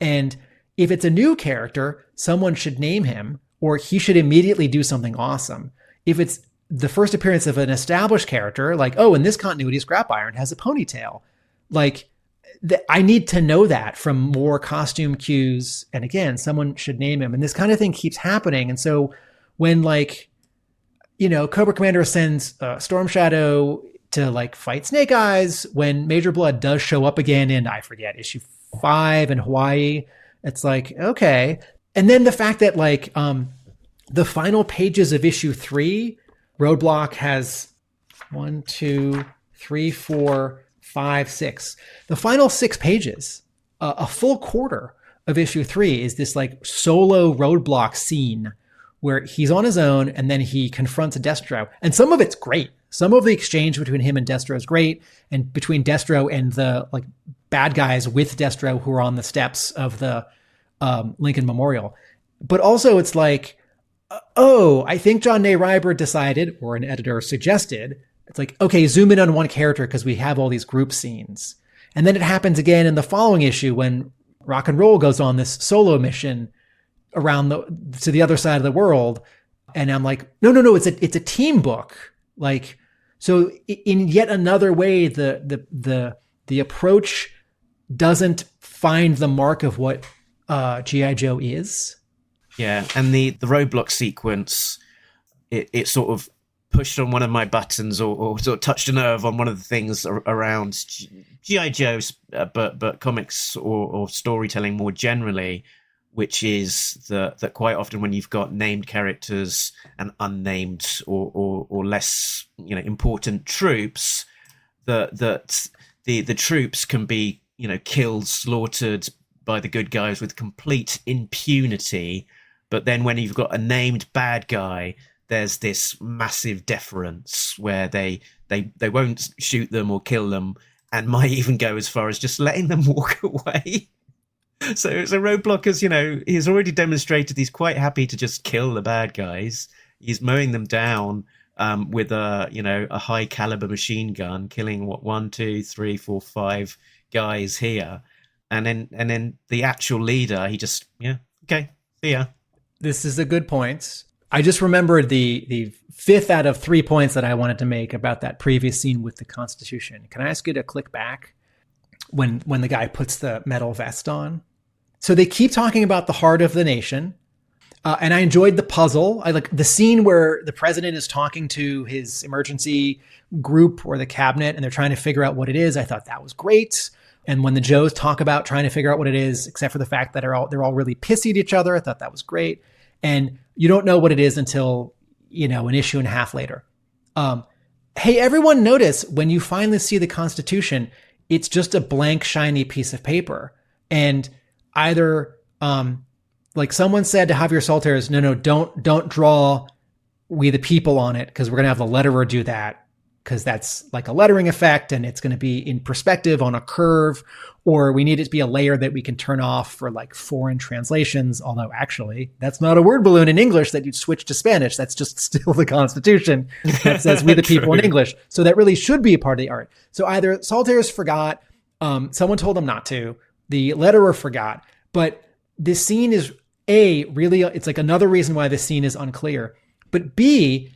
And if it's a new character, someone should name him, or he should immediately do something awesome. If it's the first appearance of an established character, like, oh, in this continuity, Scrap Iron has a ponytail. Like, I need to know that from more costume cues. And again, someone should name him. And this kind of thing keeps happening. And so when Cobra Commander sends Storm Shadow to like fight Snake Eyes, when Major Blood does show up again in, I forget, issue 5 in Hawaii, it's like, okay. And then the fact that like the final pages of issue 3, Roadblock has 1, 2, 3, 4, 5, 6. The final 6 pages, a full quarter of issue 3 is this like solo roadblock scene where he's on his own and then he confronts Destro. And some of it's great. Some of the exchange between him and Destro is great. And between Destro and the like bad guys with Destro who are on the steps of the Lincoln Memorial. But also it's like, oh, I think John Ney Reiber decided, or an editor suggested, it's like, okay, zoom in on one character because we have all these group scenes. And then it happens again in the following issue when Rock and Roll goes on this solo mission around to the other side of the world. And I'm like, no, it's a team book. Like, so in yet another way, the approach doesn't find the mark of what G.I. Joe is. Yeah, and the roadblock sequence, it sort of pushed on one of my buttons or sort of touched a nerve on one of the things around G.I. Joe, but comics or storytelling more generally, which is that quite often when you've got named characters and unnamed or less important troops, that the troops can be killed, slaughtered by the good guys with complete impunity. But then when you've got a named bad guy, there's this massive deference where they won't shoot them or kill them and might even go as far as just letting them walk away. So Roadblock has, he's already demonstrated he's quite happy to just kill the bad guys. He's mowing them down with a high caliber machine gun, killing 1, 2, 3, 4, 5 guys here. And then the actual leader, he just, okay, see ya. This is a good point. I just remembered the 5th out of 3 points that I wanted to make about that previous scene with the Constitution. Can I ask you to click back when the guy puts the metal vest on? So they keep talking about the heart of the nation. And I enjoyed the puzzle. I like the scene where the president is talking to his emergency group or the cabinet and they're trying to figure out what it is. I thought that was great. And when the Joes talk about trying to figure out what it is, except for the fact that they're all really pissy at each other, I thought that was great. And you don't know what it is until, an issue and a half later. Hey, everyone notice when you finally see the Constitution, it's just a blank, shiny piece of paper. And either, like someone said to Javier Salters, no, don't draw We the People on it because we're going to have the letterer do that because that's like a lettering effect and it's going to be in perspective on a curve, or we need it to be a layer that we can turn off for like foreign translations. Although actually that's not a word balloon in English that you'd switch to Spanish. That's just still the Constitution that says We the People in English. So that really should be a part of the art. So either Salters forgot, someone told him not to, the letterer forgot, but this scene is really, it's like another reason why this scene is unclear. But B,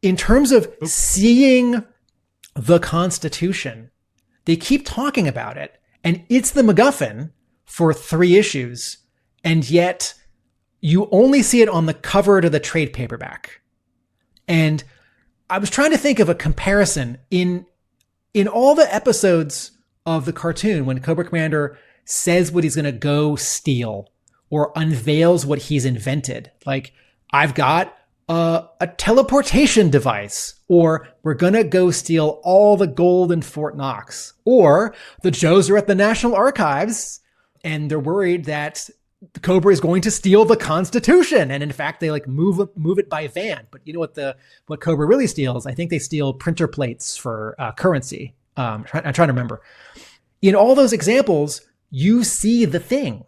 in terms of seeing the Constitution, they keep talking about it and it's the MacGuffin for 3 issues. And yet you only see it on the cover to the trade paperback. And I was trying to think of a comparison in all the episodes of the cartoon when Cobra Commander says what he's going to go steal or unveils what he's invented. Like, I've got a teleportation device, or we're going to go steal all the gold in Fort Knox, or the Joes are at the National Archives and they're worried that Cobra is going to steal the Constitution. And in fact, they like move it by van. But you know what Cobra really steals? I think they steal printer plates for currency. I'm trying to remember. In all those examples, you see the thing.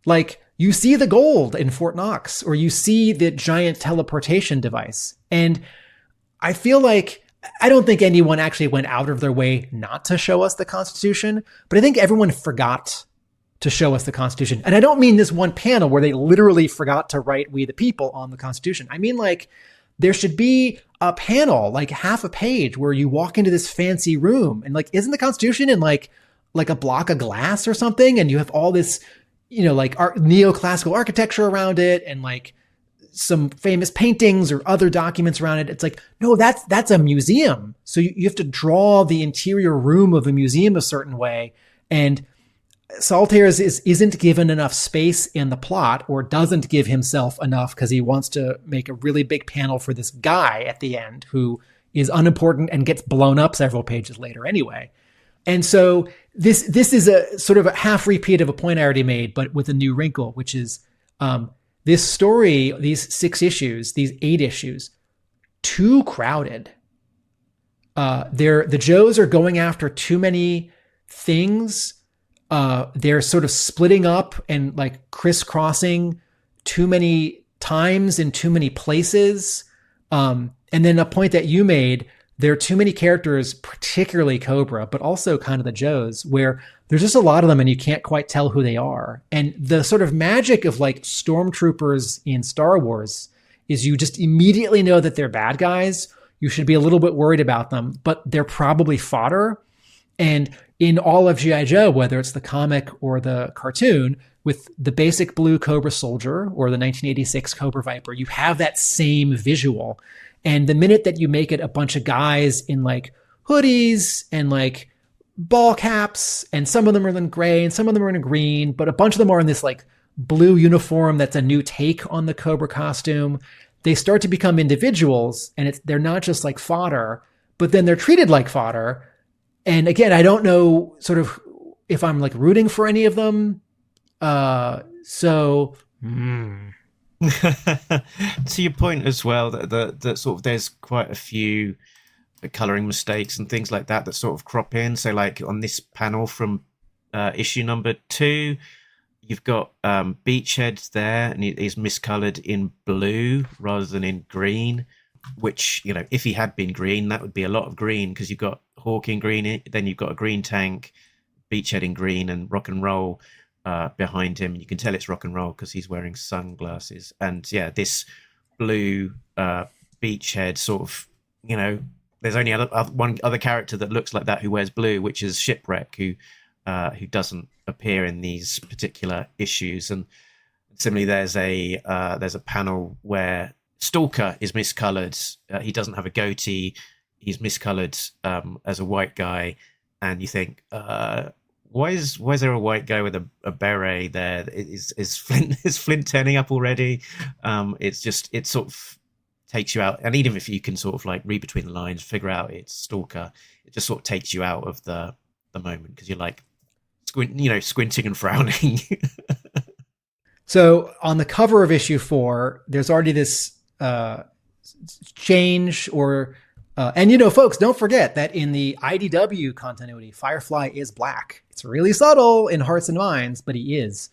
Like, you see the gold in Fort Knox, or you see the giant teleportation device. And I feel like, I don't think anyone actually went out of their way not to show us the Constitution, but I think everyone forgot to show us the Constitution. And I don't mean this one panel where they literally forgot to write We the People on the Constitution. I mean, like, there should be a panel, like half a page, where you walk into this fancy room and like, isn't the Constitution in like a block of glass or something? And you have all this, like neoclassical architecture around it and like some famous paintings or other documents around it. It's like, no, that's a museum. So you have to draw the interior room of a museum a certain way. And Salters isn't given enough space in the plot, or doesn't give himself enough because he wants to make a really big panel for this guy at the end who is unimportant and gets blown up several pages later anyway. And so this is a sort of a half repeat of a point I already made, but with a new wrinkle, which is this story, these 6 issues, these 8 issues, too crowded. The Joes are going after too many things. They're sort of splitting up and like crisscrossing too many times in too many places. And then a point that you made, there are too many characters, particularly Cobra, but also kind of the Joes, where there's just a lot of them and you can't quite tell who they are. And the sort of magic of like stormtroopers in Star Wars is you just immediately know that they're bad guys. You should be a little bit worried about them, but they're probably fodder. And in all of G.I. Joe, whether it's the comic or the cartoon, with the basic blue Cobra Soldier or the 1986 Cobra Viper, you have that same visual. And the minute that you make it a bunch of guys in like hoodies and like ball caps, and some of them are in gray and some of them are in green, but a bunch of them are in this like blue uniform that's a new take on the Cobra costume, they start to become individuals, and they're not just like fodder, but then they're treated like fodder. And again, I don't know sort of if I'm like rooting for any of them. To your point as well, that sort of there's quite a few coloring mistakes and things like that sort of crop in. So like on this panel from issue number 2, you've got Beachhead there, and he's miscolored in blue rather than in green, which, you know, if he had been green, that would be a lot of green, because you've got Hawk in green, then you've got a green tank, Beachhead in green, and Rock and Roll behind him. You can tell it's Rock and Roll because he's wearing sunglasses. And yeah, this blue Beachhead sort of, you know, there's only one other character that looks like that who wears blue, which is Shipwreck, who doesn't appear in these particular issues. And similarly, there's a panel where Stalker is miscolored. He doesn't have a goatee. He's miscolored as a white guy, and you think, why is there a white guy with a beret there? Is Flint turning up already? It sort of takes you out, and even if you can sort of like read between the lines, figure out it's Stalker, it just sort of takes you out of the moment, because you're like squinting and frowning. So on the cover of issue 4, there's already this change, and you know, folks, don't forget that in the IDW continuity, Firefly is black. It's really subtle in Hearts and Minds, but he is.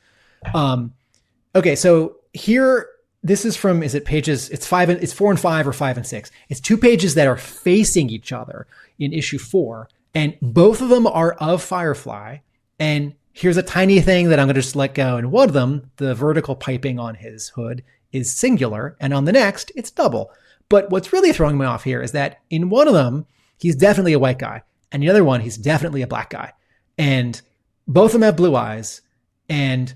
Okay, so here, this is from, is it pages? It's 4 and 5 or 5 and 6. It's 2 pages that are facing each other in issue 4, and both of them are of Firefly. And here's a tiny thing that I'm going to just let go. And one of them, the vertical piping on his hood, is singular, and on the next, it's double. But what's really throwing me off here is that in one of them, he's definitely a white guy, and the other one, he's definitely a black guy. And both of them have blue eyes, and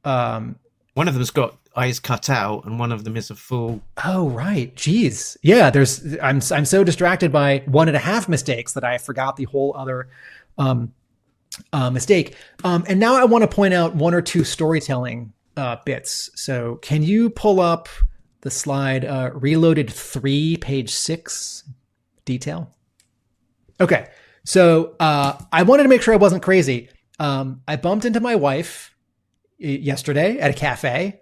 one of them's got eyes cut out, and one of them is a full. Oh, right. Jeez. Yeah, I'm so distracted by 1.5 mistakes that I forgot the whole other mistake. And now I want to point out 1 or 2 storytelling bits. So can you pull up the slide Reloaded 3, page 6, detail? Okay. So I wanted to make sure I wasn't crazy. I bumped into my wife yesterday at a cafe.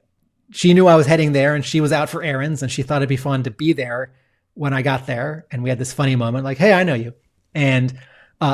She knew I was heading there, and she was out for errands, and she thought it'd be fun to be there when I got there. And we had this funny moment like, hey, I know you. And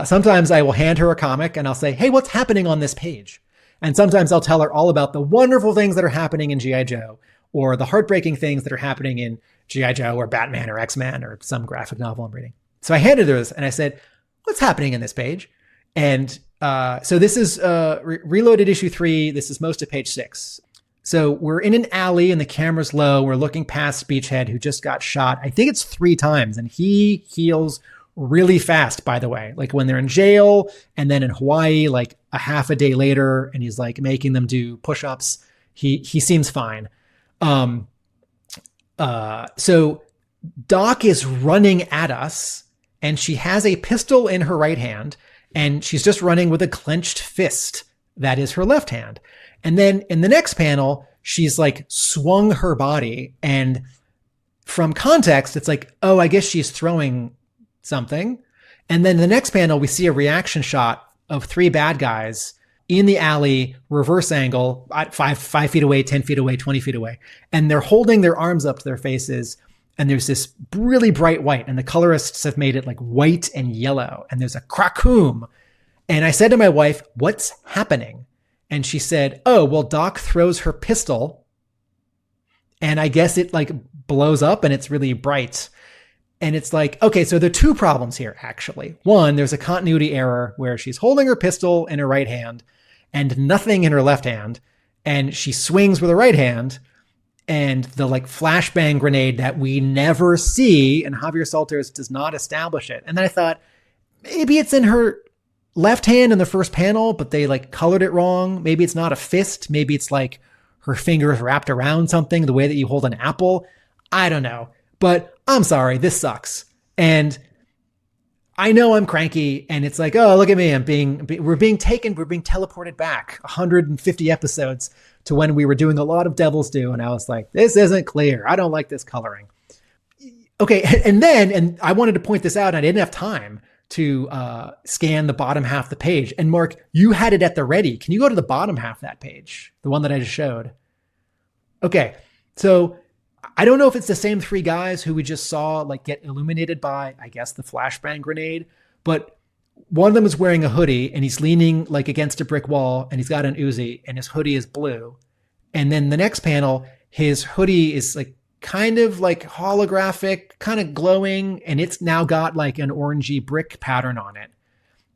sometimes I will hand her a comic and I'll say, hey, what's happening on this page? And sometimes I'll tell her all about the wonderful things that are happening in G.I. Joe, or the heartbreaking things that are happening in G.I. Joe or Batman or X-Men or some graphic novel I'm reading. So I handed her this and I said, what's happening in this page? And so this is Reloaded issue 3. This is most of page 6. So we're in an alley and the camera's low. We're looking past Beachhead, who just got shot. I think it's 3 times, and he heals really fast, by the way. Like when they're in jail and then in Hawaii, like a half a day later, and he's like making them do push-ups. He seems fine. So Doc is running at us, and she has a pistol in her right hand, and she's just running with a clenched fist. That is her left hand. And then in the next panel, she's like swung her body, and from context, it's like, oh, I guess she's throwing something. And then the next panel, we see a reaction shot of 3 bad guys in the alley, reverse angle, 5 feet away, 10 feet away, 20 feet away. And they're holding their arms up to their faces. And there's this really bright white. And the colorists have made it like white and yellow. And there's a crackoom. And I said to my wife, what's happening? And she said, oh, well, Doc throws her pistol. And I guess it like blows up and it's really bright. And it's like, okay, so there are 2 problems here, actually. One, there's a continuity error where she's holding her pistol in her right hand and nothing in her left hand. And she swings with her right hand. And the like flashbang grenade that we never see, and Javier Salters does not establish it. And then I thought, maybe it's in her left hand in the first panel, but they like colored it wrong. Maybe it's not a fist. Maybe it's like her fingers wrapped around something, the way that you hold an apple. I don't know. But I'm sorry, this sucks. And I know I'm cranky and it's like, oh, look at me. We're being teleported back 150 episodes to when we were doing a lot of Devil's Due. And I was like, this isn't clear. I don't like this coloring. Okay. And I wanted to point this out and I didn't have time to scan the bottom half of the page. And Mark, you had it at the ready. Can you go to the bottom half of that page? The one that I just showed. Okay. So I don't know if it's the same 3 guys who we just saw like get illuminated by, I guess, the flashbang grenade, but one of them is wearing a hoodie and he's leaning like against a brick wall and he's got an Uzi and his hoodie is blue. And then the next panel, his hoodie is like kind of like holographic, kind of glowing, and it's now got like an orangey brick pattern on it.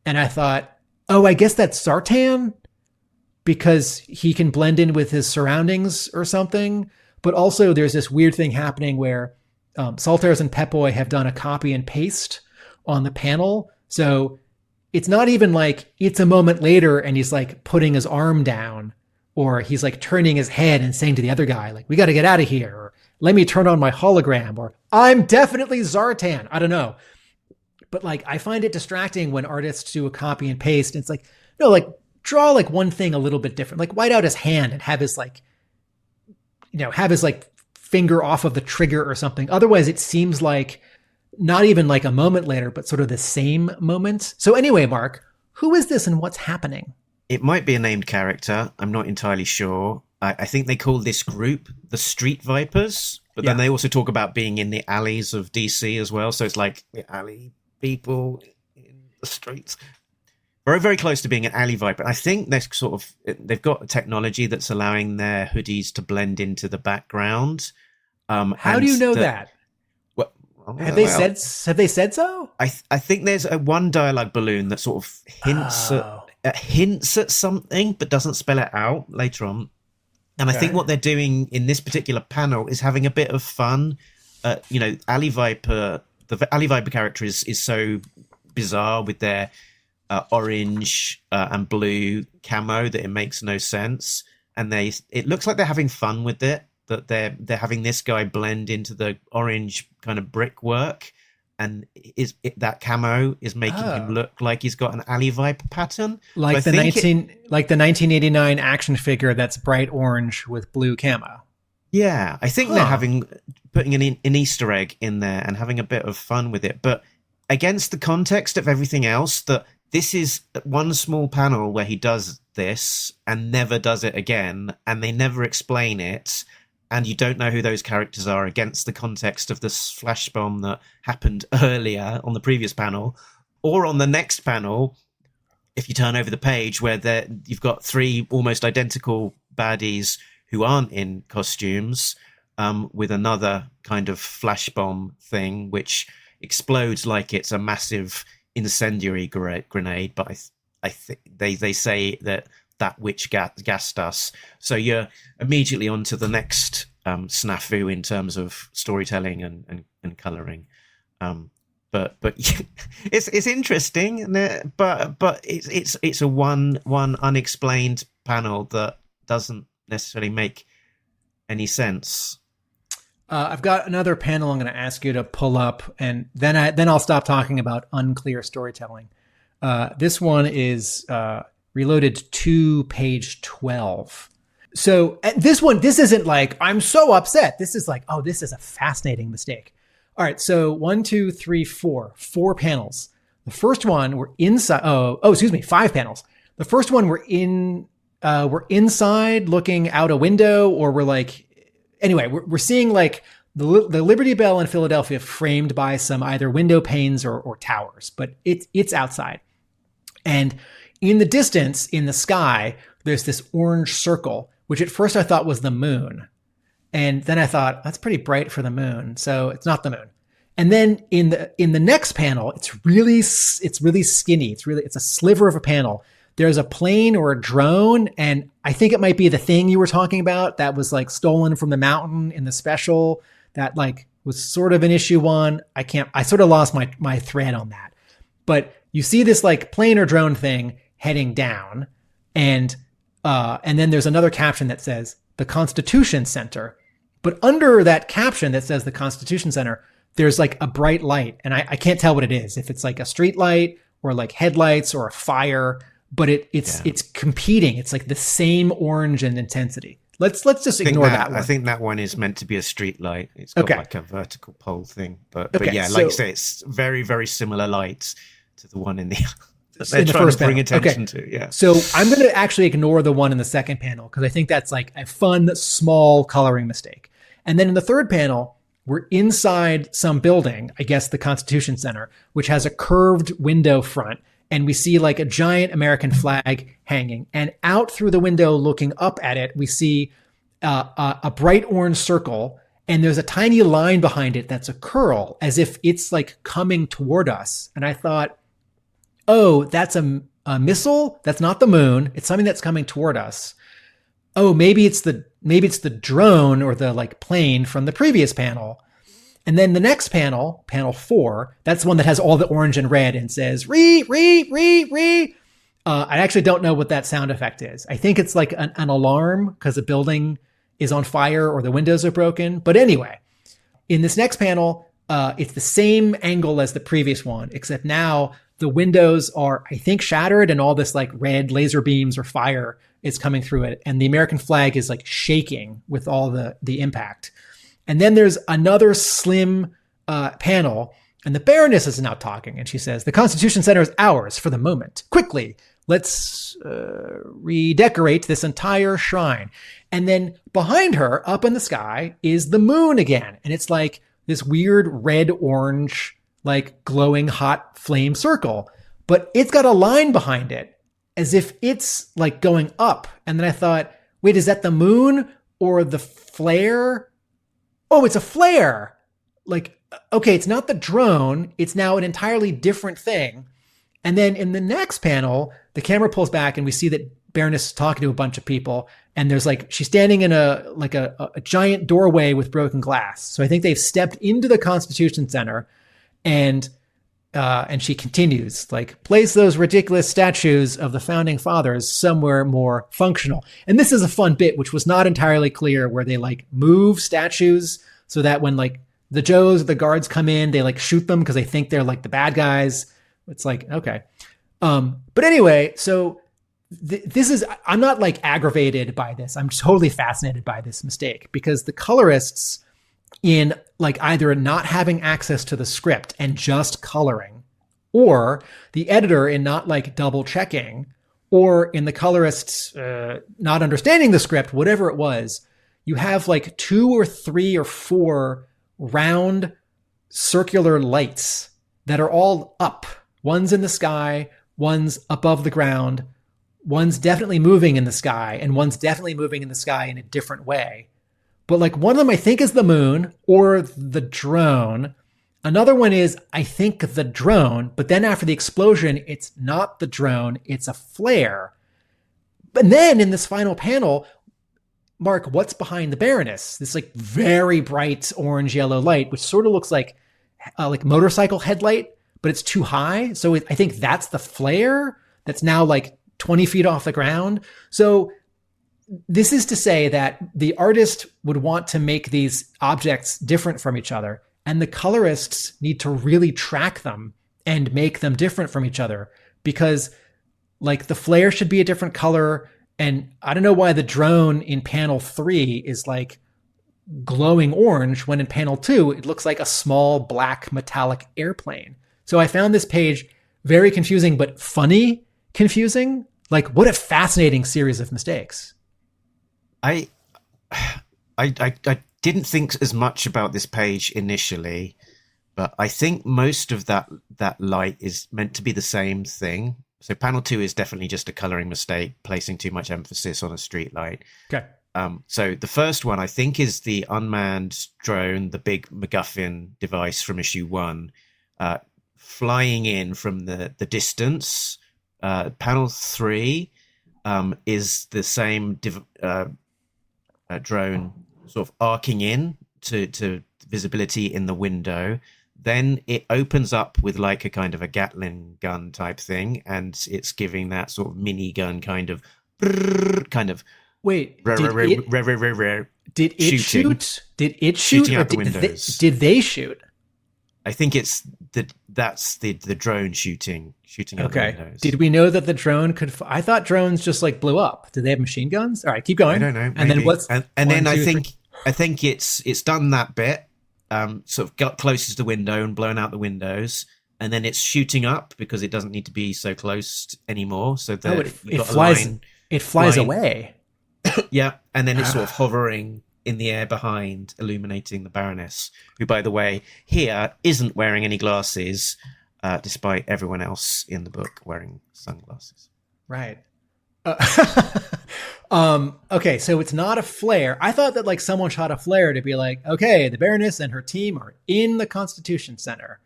And I thought, oh, I guess that's Sartan because he can blend in with his surroundings or something. But also there's this weird thing happening where Salters and Pep-Boy have done a copy and paste on the panel. So it's not even like it's a moment later and he's like putting his arm down or he's like turning his head and saying to the other guy, like, we got to get out of here. Or let me turn on my hologram or I'm definitely Zartan. I don't know. But like, I find it distracting when artists do a copy and paste. And it's like, no, like draw like one thing a little bit different, like white out his hand and have his like, have his like finger off of the trigger or something. Otherwise it seems like not even like a moment later, but sort of the same moment. So anyway, Mark, who is this and what's happening? It might be a named character. I'm not entirely sure. I think they call this group the Street Vipers, but then they also talk about being in the alleys of DC as well. So it's like the alley people in the streets. Very, very close to being an alley viper. I think they've got a technology that's allowing their hoodies to blend into the background. How do you know that? Well, have they said so? I think there's a one dialogue balloon that sort of hints at something, but doesn't spell it out later on. And I think what they're doing in this particular panel is having a bit of fun. Alley Viper, the Alley Viper character is so bizarre with their orange and blue camo that it makes no sense. And it looks like they're having fun with it, that they're having this guy blend into the orange kind of brickwork. And that camo is making him look like he's got an Alley Viper pattern. Like the 1989 action figure that's bright orange with blue camo. Yeah, I think they're putting an Easter egg in there and having a bit of fun with it. But against the context of everything else, that this is one small panel where he does this and never does it again, and they never explain it. And you don't know who those characters are against the context of this flash bomb that happened earlier on the previous panel, or on the next panel, if you turn over the page where you've got 3 almost identical baddies who aren't in costumes, with another kind of flash bomb thing, which explodes like it's a massive incendiary grenade. But I think they say that which gassed us. So you're immediately on to the next snafu in terms of storytelling and colouring. But it's interesting, but it's a one unexplained panel that doesn't necessarily make any sense. I've got another panel I'm going to ask you to pull up, and then I'll stop talking about unclear storytelling. This one is Reloaded to page 12. So this isn't like, I'm so upset. This is like, oh, this is a fascinating mistake. All right. So 1, 2, 3, 4 panels. The first one we're inside. Excuse me, 5 panels. The first one we're inside looking out a window, or we're seeing like the Liberty Bell in Philadelphia framed by some either window panes or towers, but it's outside. And in the distance, in the sky, there's this orange circle, which at first I thought was the moon. And then I thought, that's pretty bright for the moon, so it's not the moon. And then in the next panel, it's really skinny. It's a sliver of a panel. There's a plane or a drone, and I think it might be the thing you were talking about that was like stolen from the mountain in the special that like was sort of an issue 1. I sort of lost my thread on that. But you see this like plane or drone thing heading down, and then there's another caption that says the Constitution Center. But under that caption that says the Constitution Center, there's like a bright light, and I can't tell what it is, if it's like a street light or like headlights or a fire, but it's competing. It's like the same orange and intensity. Let's just ignore that one. I think that one is meant to be a street light. It's got like a vertical pole thing, but yeah, like you say, it's very, very similar lights to the one in the they're in the trying first to bring panel. attention to. Yeah. So I'm going to actually ignore the one in the second panel because I think that's like a fun, small coloring mistake. And then in the third panel, we're inside some building, I guess the Constitution Center, which has a curved window front. And we see like a giant American flag hanging. And out through the window looking up at it, we see a bright orange circle. And there's a tiny line behind it that's a curl, as if it's like coming toward us. And I thought, oh, that's a missile? That's not the moon. It's something that's coming toward us. Oh, maybe it's the drone or the like plane from the previous panel. And then the next panel, panel 4, that's the one that has all the orange and red and says, re. I actually don't know what that sound effect is. I think it's like an alarm because the building is on fire or the windows are broken. But anyway, in this next panel, it's the same angle as the previous one, except now the windows are, I think, shattered and all this like red laser beams or fire is coming through it. And the American flag is like shaking with all the impact. And then there's another slim panel, and the Baroness is now talking, and she says, the Constitution Center is ours for the moment. Quickly, let's redecorate this entire shrine. And then behind her, up in the sky, is the moon again. And it's like this weird red-orange, like glowing hot flame circle. But it's got a line behind it, as if it's like going up. And then I thought, wait, is that the moon or the flare? Oh, it's a flare. Like, okay, it's not the drone. It's now an entirely different thing. And then in the next panel, the camera pulls back and we see that Baroness is talking to a bunch of people. And there's like, she's standing in a giant doorway with broken glass. So I think they've stepped into the Constitution Center, and she continues, like, place those ridiculous statues of the founding fathers somewhere more functional. And this is a fun bit, which was not entirely clear, where they like move statues so that when like the Joes, the guards come in, they like shoot them because they think they're like the bad guys. It's like, okay. But anyway, so this is, I'm not like aggravated by this. I'm totally fascinated by this mistake, because the colorists, in like either not having access to the script and just coloring, or the editor in not like double checking, or in the colorists not understanding the script, whatever it was, you have like 2 or 3 or 4 round circular lights that are all up. One's in the sky, one's above the ground, one's definitely moving in the sky, and one's definitely moving in the sky in a different way. But like one of them, I think, is the moon or the drone. Another one is, I think, the drone. But then after the explosion, it's not the drone. It's a flare. But then in this final panel, Mark, what's behind the Baroness? This like very bright orange yellow light, which sort of looks like motorcycle headlight, but it's too high. So I think that's the flare that's now like 20 feet off the ground. So this is to say that the artist would want to make these objects different from each other, and the colorists need to really track them and make them different from each other, because like the flare should be a different color. And I don't know why the drone in panel 3 is like glowing orange when in panel 2, it looks like a small black metallic airplane. So I found this page very confusing, but funny confusing. Like, what a fascinating series of mistakes. I didn't think as much about this page initially, but I think most of that light is meant to be the same thing. So panel 2 is definitely just a coloring mistake, placing too much emphasis on a street light. Okay. So the first one, I think, is the unmanned drone, the big MacGuffin device from issue 1, flying in from the distance. Panel 3 is the same drone sort of arcing in to visibility in the window. Then it opens up with like a kind of a Gatling gun type thing, and it's giving that sort of minigun kind of Wait, did it shooting. shoot? Did it shoot? Shooting Or out the did windows. did they shoot? I think that's the drone shooting out the Okay. windows. Did we know that the drone could? I thought drones just like blew up. Did they have machine guns? All right, keep going. I don't know. And then maybe. what's? And one, then two, three? I think it's done that bit, sort of got closest to the window and blown out the windows, and then it's shooting up because it doesn't need to be so close anymore. So that It flies away. Yeah, and then it's sort of hovering in the air behind, illuminating the Baroness, who, by the way, here isn't wearing any glasses, despite everyone else in the book wearing sunglasses. Right. Okay, so it's not a flare. I thought that like someone shot a flare to be like, okay, the Baroness and her team are in the Constitution Center.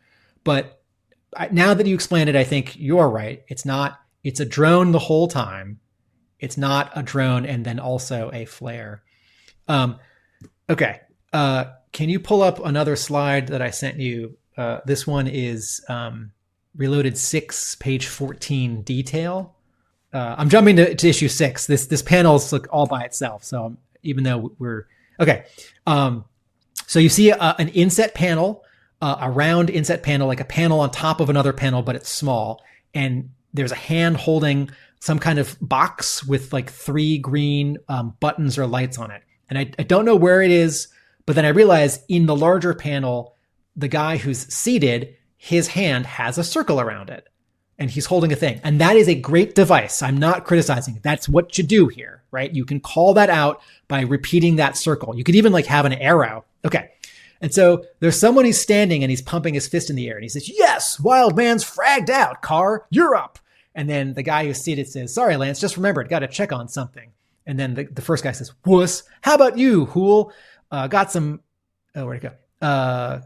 But now that you explained it, I think you're right. It's not. It's a drone the whole time. It's not a drone and then also a flare. Okay. Can you pull up another slide that I sent you? This one is Reloaded 6, page 14, detail. I'm jumping to issue 6. This panel's like all by itself. So even though we're okay. So you see an inset panel, a round inset panel, like a panel on top of another panel, but it's small. And there's a hand holding some kind of box with like 3 green buttons or lights on it. And I don't know where it is, but then I realize in the larger panel, the guy who's seated, his hand has a circle around it and he's holding a thing. And that is a great device. I'm not criticizing it. That's what you do here, right? You can call that out by repeating that circle. You could even like have an arrow. Okay. And so there's someone who's standing and he's pumping his fist in the air and he says, yes, wild man's fragged out, Carr, you're up. And then the guy who's seated says, sorry, Lance, just remembered, got to check on something. And then the first guy says, wuss, how about you, Hool? Got some, where'd it go?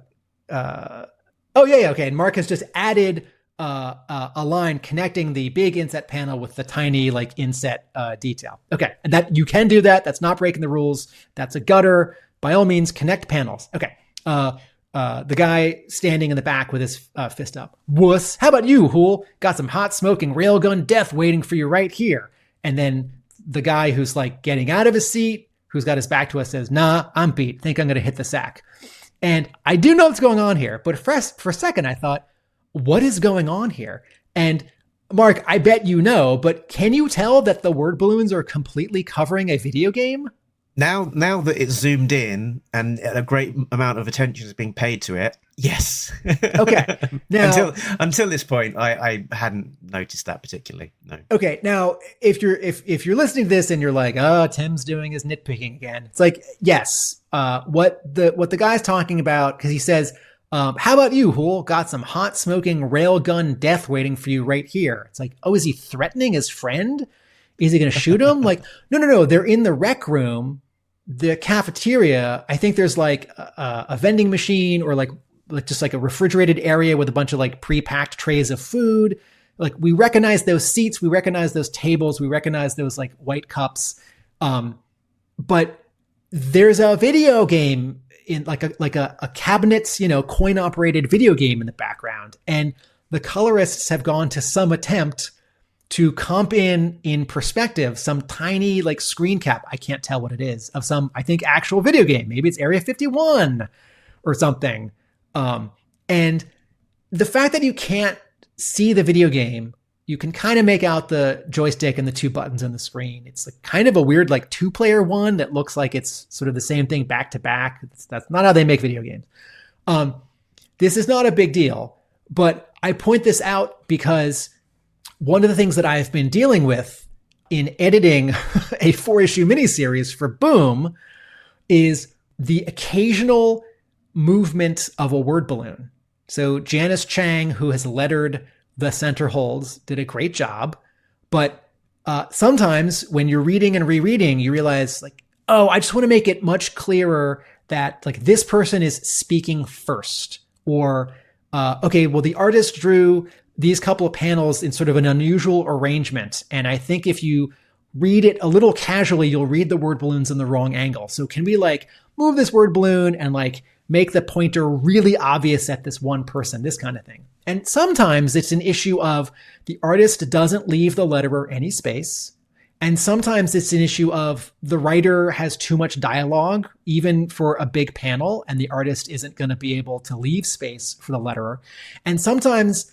Yeah, okay. And Mark has just added a line connecting the big inset panel with the tiny like inset detail. Okay, and that you can do that. That's not breaking the rules. That's a gutter. By all means, connect panels. Okay. The guy standing in the back with his fist up. Wuss, how about you, Hool? Got some hot smoking railgun death waiting for you right here. And then the guy who's like getting out of his seat, who's got his back to us, says, nah, I'm beat. Think I'm going to hit the sack. And I do know what's going on here. But for a second, I thought, what is going on here? And Mark, I bet you know, but can you tell that the word balloons are completely covering a video game? Now that it's zoomed in and a great amount of attention is being paid to it, yes. Okay. Now, until this point, I hadn't noticed that particularly. No. Okay. Now, if you're listening to this and you're like, oh, Tim's doing his nitpicking again, it's like, yes. What the guy's talking about, because he says, how about you, Hool? Got some hot smoking railgun death waiting for you right here. It's like, oh, is he threatening his friend? Is he going to shoot him? Like, no. They're in the rec room. The cafeteria, I think there's like a vending machine or like just like a refrigerated area with a bunch of like pre-packed trays of food. Like we recognize those seats, we recognize those tables, we recognize those like white cups. But there's a video game in like a cabinets, coin operated video game in the background. And the colorists have gone to some attempt to comp in perspective, some tiny like screen cap, I can't tell what it is, of some, I think, actual video game. Maybe it's Area 51 or something. And the fact that you can't see the video game, you can kind of make out the joystick and the 2 buttons on the screen. It's like kind of a weird like 2-player one that looks like it's sort of the same thing back to back. That's not how they make video games. This is not a big deal, but I point this out because one of the things that I've been dealing with in editing a 4-issue miniseries for Boom is the occasional movement of a word balloon. So Janice Chang, who has lettered the center holds, did a great job. But sometimes when you're reading and rereading, you realize like, oh, I just want to make it much clearer that like this person is speaking first. Or, okay, well, the artist drew these couple of panels in sort of an unusual arrangement. And I think if you read it a little casually, you'll read the word balloons in the wrong angle. So can we like move this word balloon and like make the pointer really obvious at this one person, this kind of thing. And sometimes it's an issue of the artist doesn't leave the letterer any space. And sometimes it's an issue of the writer has too much dialogue, even for a big panel, and the artist isn't going to be able to leave space for the letterer. And sometimes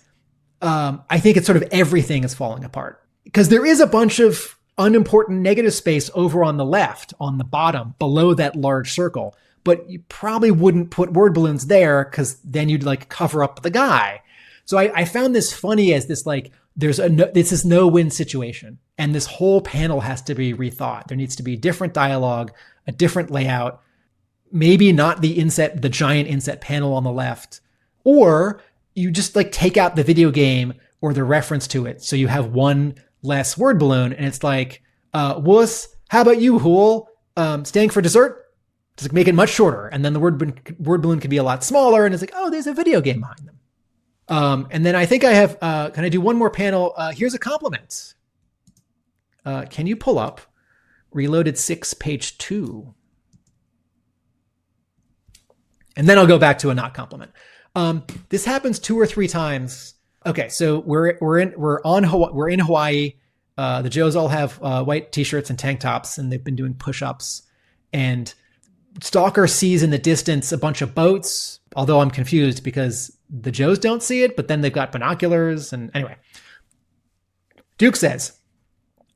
I think it's sort of everything is falling apart because there is a bunch of unimportant negative space over on the left, on the bottom, below that large circle. But you probably wouldn't put word balloons there because then you'd like cover up the guy. So I found this funny as this like, this is no-win situation. And this whole panel has to be rethought. There needs to be different dialogue, a different layout, maybe not the giant inset panel on the left, or you just like take out the video game or the reference to it. So you have one less word balloon and it's like, wuss, how about you, Hool? Staying for dessert? Just like make it much shorter. And then the word balloon can be a lot smaller. And it's like, oh, there's a video game behind them. And then I think I have, can I do one more panel? Here's a compliment. Can you pull up Reloaded 6, page 2? And then I'll go back to a not compliment. This happens 2 or 3 times. Okay, so we're in Hawaii. The Joes all have white t-shirts and tank tops, and they've been doing push-ups. And Stalker sees in the distance a bunch of boats, although I'm confused because the Joes don't see it, but then they've got binoculars. And anyway, Duke says,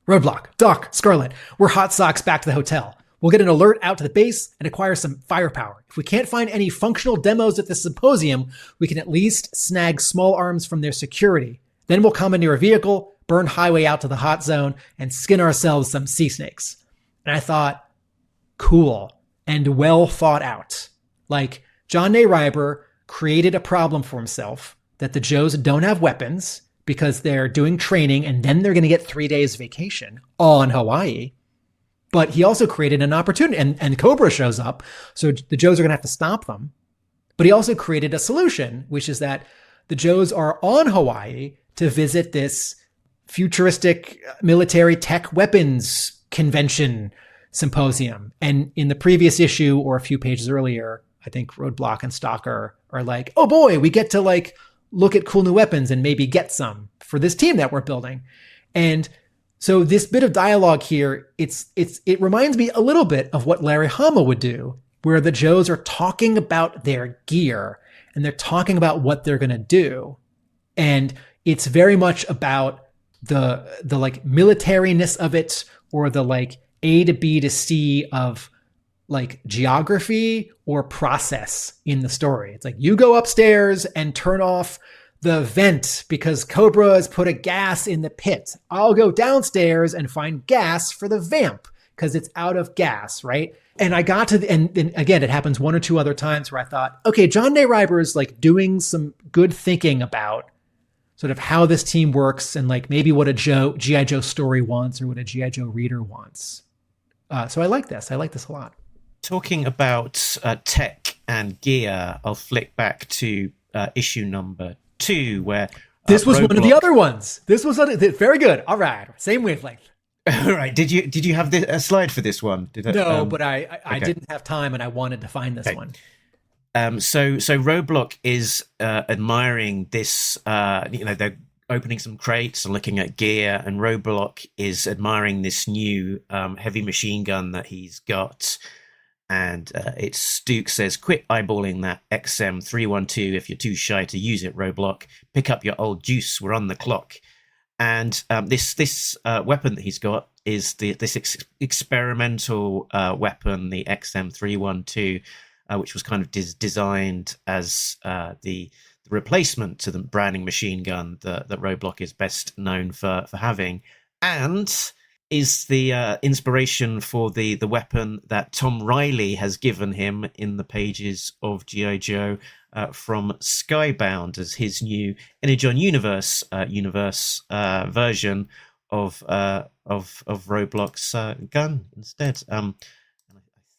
roadblock, Doc, Scarlet, we're hot socks back to the hotel. We'll get an alert out to the base and acquire some firepower. If we can't find any functional demos at the symposium, we can at least snag small arms from their security. Then we'll commandeer a vehicle, burn highway out to the hot zone, and skin ourselves some sea snakes. And I thought, cool and well thought out. Like John Ney Reiber created a problem for himself that the Joes don't have weapons because they're doing training and then they're going to get 3 days vacation on Hawaii. But he also created an opportunity and Cobra shows up. So the Joes are going to have to stop them. But he also created a solution, which is that the Joes are on Hawaii to visit this futuristic military tech weapons convention symposium. And in the previous issue or a few pages earlier, I think Roadblock and Stalker are like, oh boy, we get to like look at cool new weapons and maybe get some for this team that we're building. And so this bit of dialogue here, it reminds me a little bit of what Larry Hama would do, where the Joes are talking about their gear and they're talking about what they're going to do. And it's very much about the like militariness of it, or the like A to B to C of like geography or process in the story. It's like you go upstairs and turn off the vent because Cobra has put a gas in the pit. I'll go downstairs and find gas for the vamp because it's out of gas, right? And I got to and again, it happens 1 or 2 other times where I thought, okay, John Ney Reiber is like doing some good thinking about sort of how this team works and like maybe what a G.I. Joe story wants or what a G.I. Joe reader wants. So I like this. I like this a lot. Talking about tech and gear, I'll flick back to issue number 2, where this was one of the other ones. This was very good. All right, same wavelength. All right. Did you have a slide for this one? No, but I didn't have time, and I wanted to find this one. So Roadblock is admiring this. They're opening some crates and looking at gear, and Roadblock is admiring this new heavy machine gun that he's got. And it's Duke says, quit eyeballing that XM312 if you're too shy to use it, Roadblock. Pick up your old juice. We're on the clock. And this weapon that he's got is this experimental weapon, the XM312, which was kind of designed as the replacement to the Browning machine gun that Roadblock is best known for having, and is the inspiration for the weapon that Tom Riley has given him in the pages of G.I. Joe from Skybound as his new Energon universe version of Roadblock's gun instead. I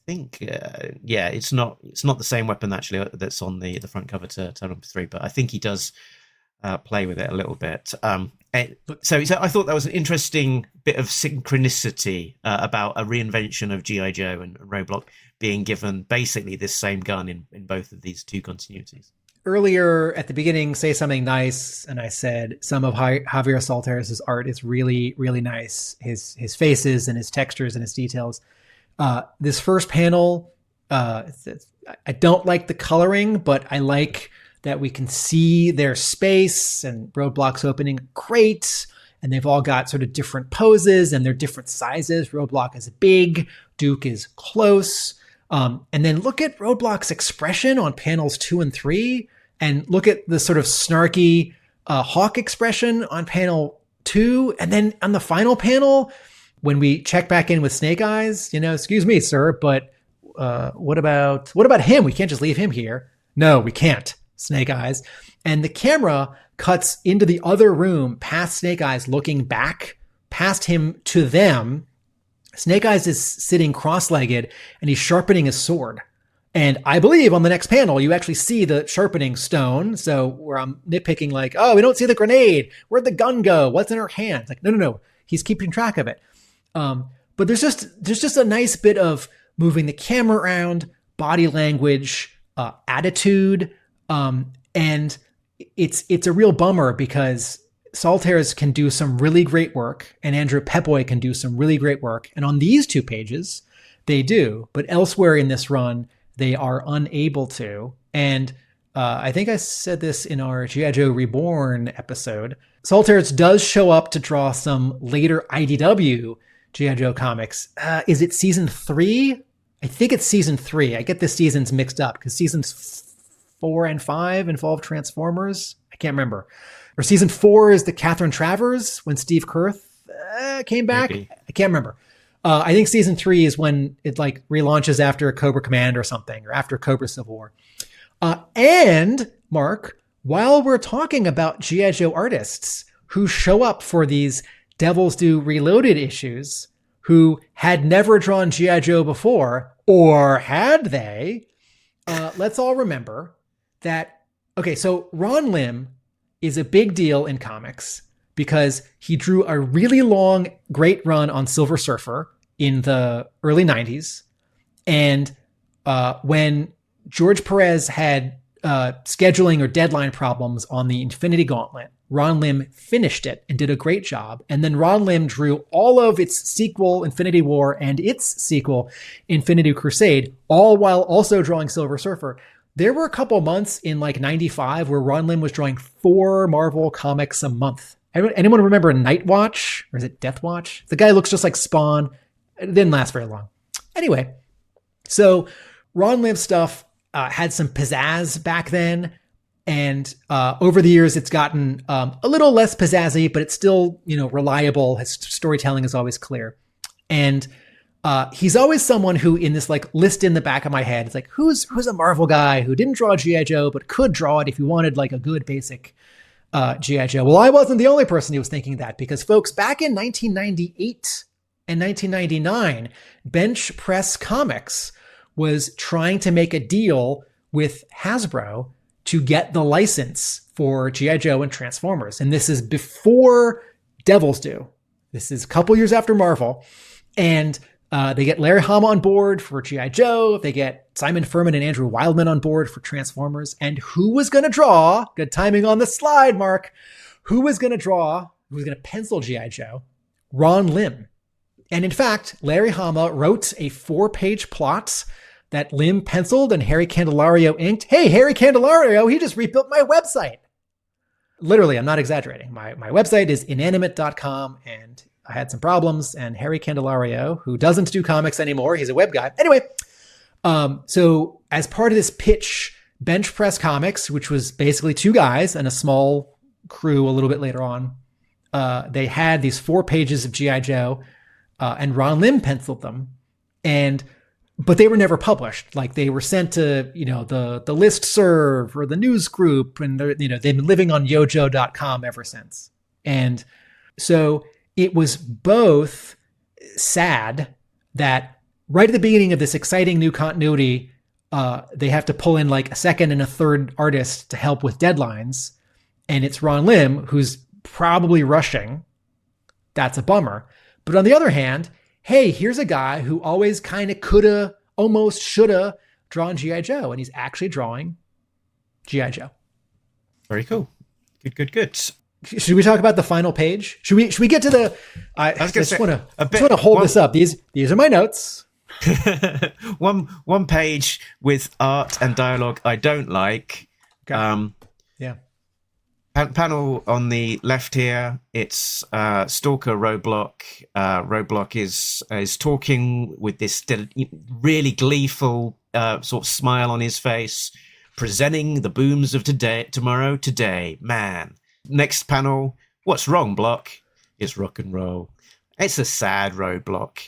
think it's not the same weapon actually that's on the front cover to number 3, but I think he does play with it a little bit. So I thought that was an interesting bit of synchronicity about a reinvention of G.I. Joe and Roadblock being given basically this same gun in both of these two continuities. Earlier at the beginning, Say Something Nice, and I said some of Javier Saltares' art is really, really nice. His faces and his textures and his details. This first panel, I don't like the coloring, but I like that we can see their space, and Roadblock's opening a crate, and they've all got sort of different poses and they're different sizes. Roadblock is big, Duke is close. And then look at Roadblock's expression on panels 2 and 3, and look at the sort of snarky Hawk expression on panel 2. And then on the final panel, when we check back in with Snake Eyes, excuse me, sir, but what about him? We can't just leave him here. No, we can't, Snake Eyes. And the camera cuts into the other room past Snake Eyes, looking back past him to them. Snake Eyes is sitting cross-legged and he's sharpening his sword. And I believe on the next panel, you actually see the sharpening stone. So where I'm nitpicking like, oh, we don't see the grenade. Where'd the gun go? What's in her hand? Like, no. He's keeping track of it. But there's just a nice bit of moving the camera around, body language, attitude. And it's a real bummer because Saltares can do some really great work and Andrew Pepoy can do some really great work. And on these 2 pages, they do. But elsewhere in this run, they are unable to. And I think I said this in our G.I.Joe Reborn episode. Saltares does show up to draw some later IDW G.I. Joe comics. Is it season 3? I think it's season 3. I get the seasons mixed up because seasons 4 and 5 involve Transformers. I can't remember. Or season 4 is the Catherine Travers when Steve Kurth came back. Maybe. I can't remember. I think season 3 is when it like relaunches after Cobra Command or something, or after Cobra Civil War. And Mark, while we're talking about G.I. Joe artists who show up for these Devils Do Reloaded issues, who had never drawn G.I. Joe before, or had they, let's all remember that, okay, so Ron Lim is a big deal in comics because he drew a really long, great run on Silver Surfer in the early 90s. And when George Perez had scheduling or deadline problems on the Infinity Gauntlet, Ron Lim finished it and did a great job. And then Ron Lim drew all of its sequel, Infinity War, and its sequel, Infinity Crusade, all while also drawing Silver Surfer. There were a couple months in like 95 where Ron Lim was drawing 4 Marvel comics a month. Anyone remember Night Watch? Or is it Death Watch? The guy looks just like Spawn. It didn't last very long. Anyway, so Ron Lim stuff had some pizzazz back then. And over the years, it's gotten a little less pizzazzy, but it's still, reliable. His storytelling is always clear. And he's always someone who, in this like list in the back of my head, it's like, who's a Marvel guy who didn't draw G.I. Joe, but could draw it if you wanted like a good basic G.I. Joe. Well, I wasn't the only person who was thinking that because folks, back in 1998 and 1999, Bench Press Comics was trying to make a deal with Hasbro to get the license for G.I. Joe and Transformers. And this is before Devils Do. This is a couple years after Marvel. And they get Larry Hama on board for G.I. Joe. They get Simon Furman and Andrew Wildman on board for Transformers. And who was going to draw? Good timing on the slide, Mark. Who was going to pencil G.I. Joe? Ron Lim. And in fact, Larry Hama wrote a 4-page plot that Lim penciled and Harry Candelario inked. Hey, Harry Candelario, he just rebuilt my website. Literally, I'm not exaggerating. My website is inanimate.com and I had some problems, and Harry Candelario, who doesn't do comics anymore, he's a web guy. Anyway, so as part of this pitch Bench Press Comics, which was basically two guys and a small crew a little bit later on. They had these 4 pages of G.I. Joe, and Ron Lim penciled them. But they were never published. Like, they were sent to, the listserv or the news group, and they've been living on yojo.com ever since. And so it was both sad that right at the beginning of this exciting new continuity, they have to pull in like a second and a third artist to help with deadlines. And it's Ron Lim who's probably rushing. That's a bummer. But on the other hand, hey, here's a guy who always kind of coulda, almost shoulda drawn G.I. Joe, and he's actually drawing G.I. Joe. Very cool. Good. Should we talk about the final page? Should we get to the? I just want to hold this up. These are my notes. one page with art and dialogue I don't like. Okay. Yeah. Panel on the left here, it's Stalker Roadblock. Roadblock is talking with this really gleeful sort of smile on his face, presenting the booms of today, man. Next panel, what's wrong, Block? It's rock and roll. It's a sad Roadblock.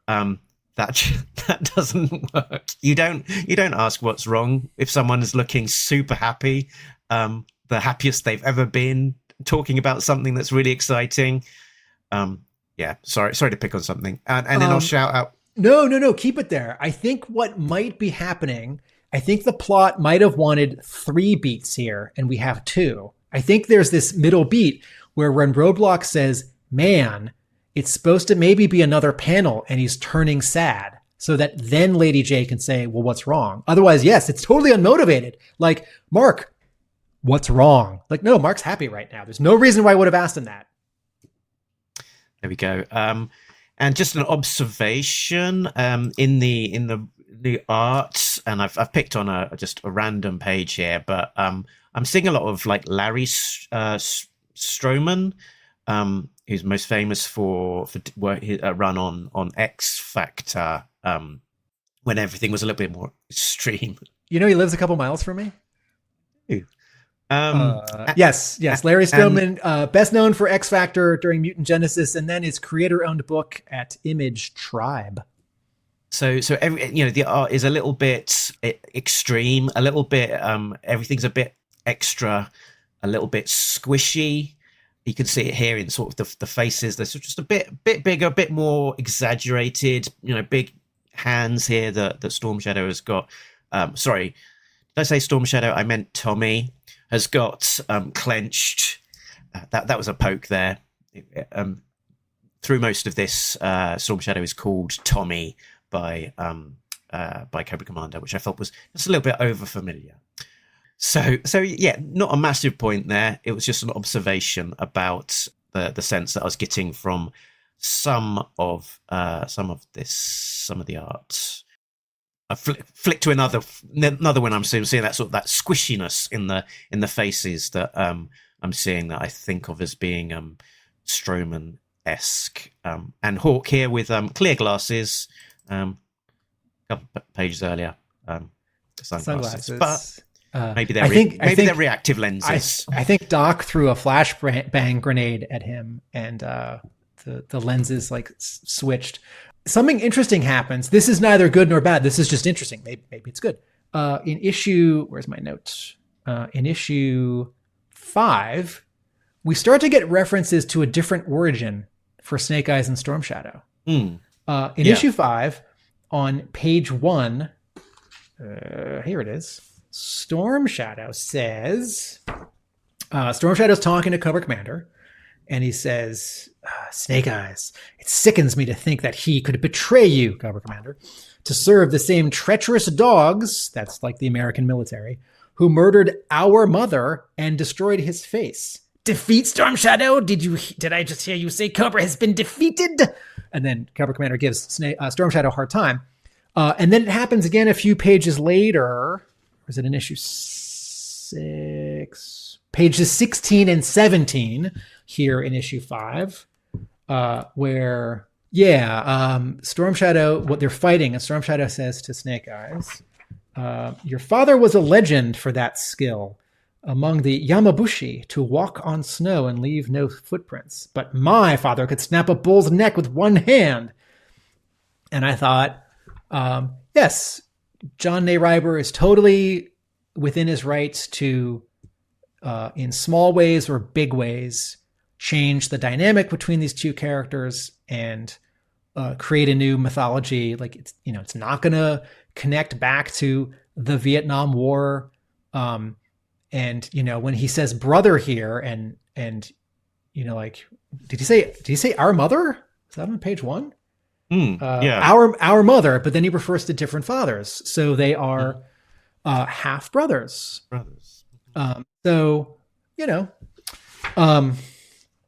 That doesn't work. You don't ask what's wrong if someone is looking super happy. The happiest they've ever been, talking about something that's really exciting. Sorry to pick on something. And then I'll shout out. No, keep it there. I think what might be happening, I think the plot might have wanted 3 beats here, and we have 2. I think there's this middle beat where when Roadblock says, man, it's supposed to maybe be another panel, and he's turning sad. So that then Lady J can say, well, what's wrong? Otherwise, yes, it's totally unmotivated. Like, Mark, what's wrong? Like, no, Mark's happy right now. There's no reason why I would have asked him that. There we go. And just an observation in the art, and I've picked on just a random page here, but I'm seeing a lot of like Larry Stroman, who's most famous for a run on X Factor, when everything was a little bit more extreme. He lives a couple miles from me. Ooh. Yes. Larry Stroman, best known for X Factor during Mutant Genesis, and then his creator-owned book at Image Tribe. So the art is a little bit extreme, a little bit everything's a bit extra, a little bit squishy. You can see it here in sort of the faces. They're just a bit bigger, a bit more exaggerated. Big hands here that Storm Shadow has got. Sorry, did I say Storm Shadow? I meant Tommy has got clenched. That was a poke there. Through most of this, Storm Shadow is called Tommy by Cobra Commander, which I felt was just a little bit over familiar. So yeah, not a massive point there. It was just an observation about the sense that I was getting from some of the art. I flick to another one. I'm seeing that sort of that squishiness in the faces that I'm seeing, that I think of as being Stroman-esque. And Hawk here with clear glasses. A couple of pages earlier, sunglasses. But maybe they're reactive lenses. I think Doc threw a flashbang grenade at him, and the lenses switched. Something interesting happens. This is neither good nor bad. This is just interesting. Maybe it's good. In issue, where's my note? In issue 5, we start to get references to a different origin for Snake Eyes and Storm Shadow. Issue 5, on page 1, here it is. Storm Shadow says, Storm Shadow's talking to Cobra Commander, and he says, Snake Eyes, it sickens me to think that he could betray you, Cobra Commander, to serve the same treacherous dogs, that's like the American military, who murdered our mother and destroyed his face. Defeat, Storm Shadow? Did I just hear you say Cobra has been defeated? And then Cobra Commander gives Storm Shadow a hard time. And then it happens again a few pages later. Or is it in issue 6? Pages 16 and 17 here in issue 5, where, Storm Shadow, what they're fighting, and Storm Shadow says to Snake Eyes, Your father was a legend for that skill among the Yamabushi to walk on snow and leave no footprints. But my father could snap a bull's neck with one hand. And I thought, yes, John Ney Reiber is totally within his rights to, in small ways or big ways, change the dynamic between these two characters and create a new mythology. Like it's not going to connect back to the Vietnam War. And when he says brother here and like, did he say our mother? Is that on page 1? Yeah. Our mother, but then he refers to different fathers. So they are half brothers. So,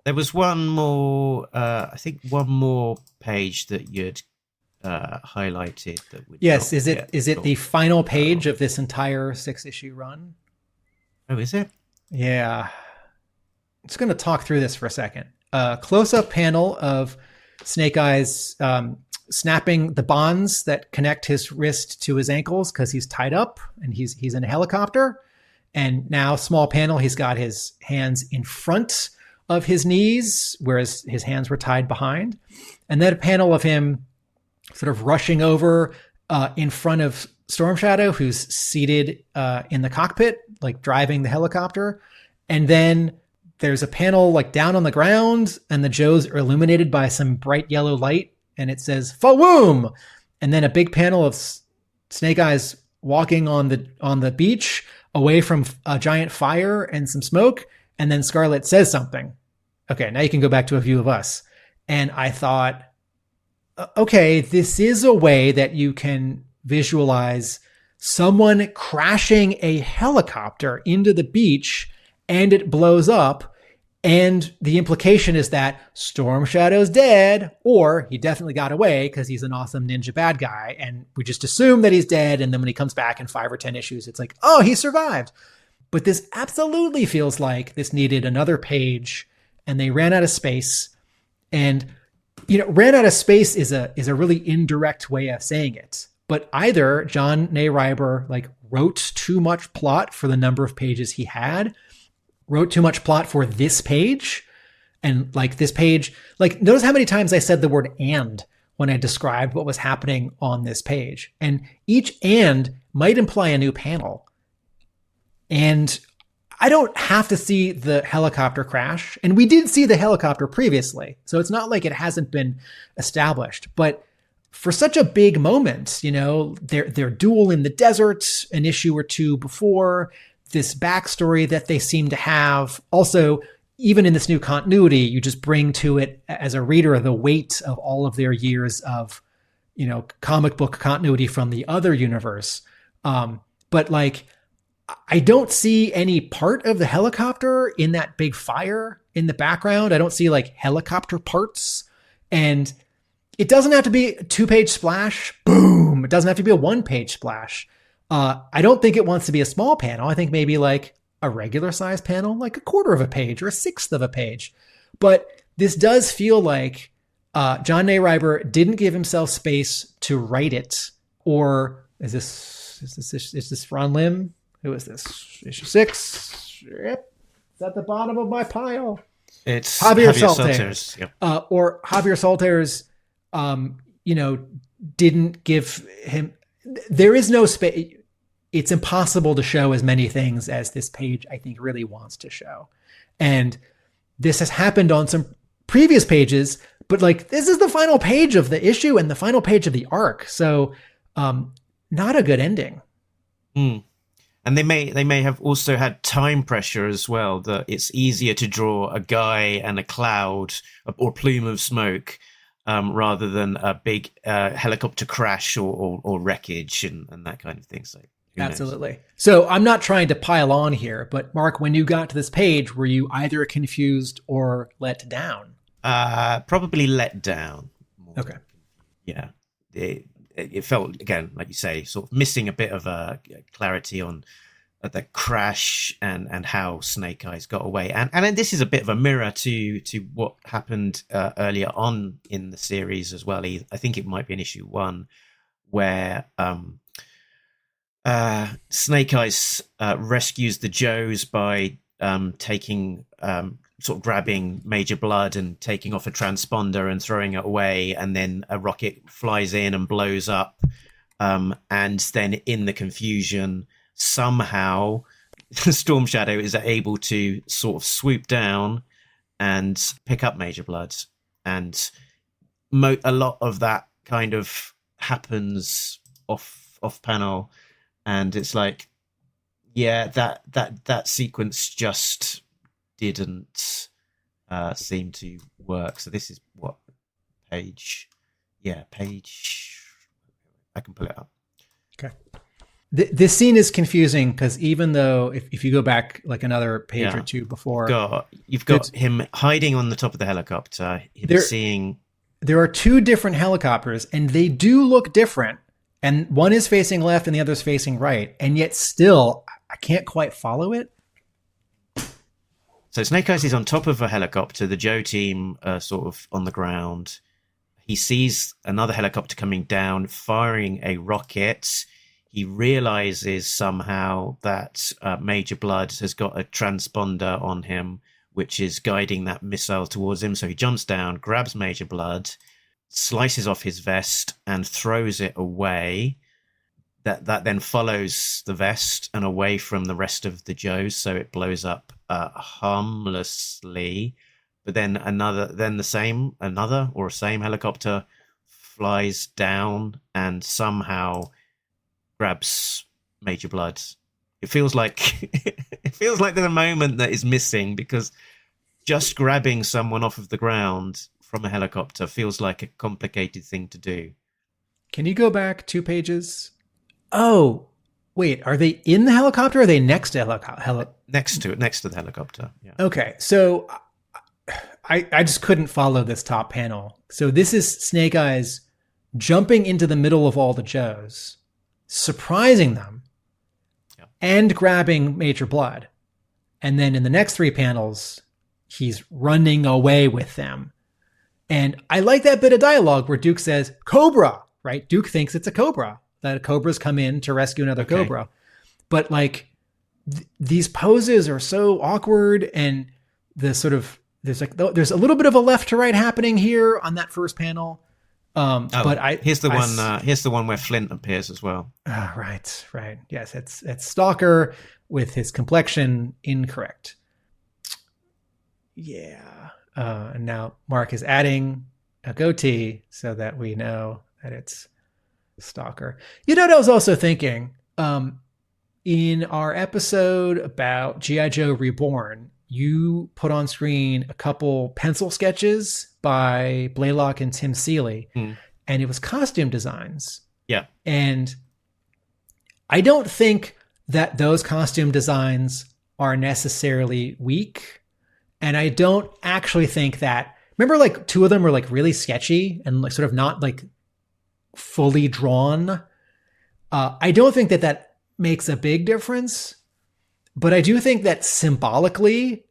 there was one more, I think one more page that you'd highlighted. That would yes. Is it the final page of this entire 6-issue run? Oh, is it? Yeah. I'm just going to talk through this for a second. Close-up panel of Snake Eyes snapping the bonds that connect his wrist to his ankles because he's tied up and he's in a helicopter. And now, small panel, he's got his hands in front of his knees, whereas his hands were tied behind. And then a panel of him sort of rushing over in front of Storm Shadow, who's seated in the cockpit, like driving the helicopter. And then there's a panel like down on the ground, and the Joes are illuminated by some bright yellow light, and it says "Fawoom!" And then a big panel of Snake Eyes walking on the beach away from a giant fire and some smoke. And then Scarlet says something. Okay, now you can go back to a view of us. And I thought, okay, this is a way that you can visualize someone crashing a helicopter into the beach and it blows up. And the implication is that Storm Shadow's dead, or he definitely got away because he's an awesome ninja bad guy. And we just assume that he's dead. And then when he comes back in 5 or 10 issues, it's like, oh, he survived. But this absolutely feels like this needed another page, and they ran out of space. And, ran out of space is a really indirect way of saying it. But either John Ney Reiber wrote too much plot for the number of pages he had, wrote too much plot for this page, and this page, notice how many times I said the word "and" when I described what was happening on this page. And each "and" might imply a new panel. And I don't have to see the helicopter crash. And we did see the helicopter previously, so it's not like it hasn't been established. But for such a big moment, their duel in the desert, an issue or two before, this backstory that they seem to have. Also, even in this new continuity, you just bring to it as a reader the weight of all of their years of, comic book continuity from the other universe. But I don't see any part of the helicopter in that big fire in the background. I don't see helicopter parts. And it doesn't have to be a 2-page splash. Boom. It doesn't have to be a 1-page splash. I don't think it wants to be a small panel. I think maybe a regular size panel, a quarter of a page or a sixth of a page. But this does feel like John Ney Reiber didn't give himself space to write it. Or is this Ron Lim? Who is this? Issue 6. Yep. It's at the bottom of my pile. It's Javier Salters. Yep. Or Javier Salters, didn't give him. There is no space. It's impossible to show as many things as this page, I think, really wants to show. And this has happened on some previous pages, but this is the final page of the issue and the final page of the arc. So, not a good ending. And they may have also had time pressure as well, that it's easier to draw a guy and a cloud or plume of smoke rather than a big helicopter crash or wreckage and that kind of thing. So absolutely. So I'm not trying to pile on here, but Mark, when you got to this page, were you either confused or let down? Probably let down. Okay. Yeah. It felt, again, like you say, sort of missing a bit of clarity on the crash and how Snake Eyes got away. And this is a bit of a mirror to what happened earlier on in the series as well. I think it might be in issue 1 where Snake Eyes rescues the Joes by taking sort of grabbing Major Blood and taking off a transponder and throwing it away, and then a rocket flies in and blows up. And then in the confusion, somehow Storm Shadow is able to sort of swoop down and pick up Major Blood. And a lot of that kind of happens off panel. And it's like, yeah, that sequence just didn't seem to work. So this is what page. I can pull it up. Okay. This scene is confusing because even though if you go back like another page or two before, you've got him hiding on the top of the helicopter. There are two different helicopters, and they do look different. And one is facing left, and the other's facing right, and yet still, I can't quite follow it. So Snake Eyes is on top of a helicopter. The Joe team are sort of on the ground. He sees another helicopter coming down, firing a rocket. He realizes somehow that Major Blood has got a transponder on him, which is guiding that missile towards him. So he jumps down, grabs Major Blood, slices off his vest, and throws it away. That then follows the vest and away from the rest of the Joes, so it blows up harmlessly. But then the same helicopter flies down and somehow grabs Major Blood. It feels like there's a moment that is missing, because just grabbing someone off of the ground from a helicopter feels like a complicated thing to do. Can you go back 2 pages? Oh, wait, are they in the helicopter or are they next to the Next to the helicopter. Yeah. Okay, so I just couldn't follow this top panel. So this is Snake Eyes jumping into the middle of all the Joes, surprising them, and grabbing Major Blood. And then in the next 3 panels, he's running away with them. And I like that bit of dialogue where Duke says, Cobra, right? Duke thinks it's a Cobra, that a Cobra's come in to rescue another Cobra. But like these poses are so awkward, and the sort of, there's a little bit of a left to right happening here on that first panel. But here's the one where Flint appears as well. Right. Yes, it's Stalker with his complexion incorrect. Yeah. And now Mark is adding a goatee so that we know that it's Stalker. You know what I was also thinking? In our episode about G.I. Joe Reborn, you put on screen a couple pencil sketches by Blaylock and Tim Seeley, and it was costume designs. Yeah. And I don't think that those costume designs are necessarily weak. And I don't actually think that, remember like 2 of them were like really sketchy and like sort of not like fully drawn. I don't think that makes a big difference, but I do think that symbolically,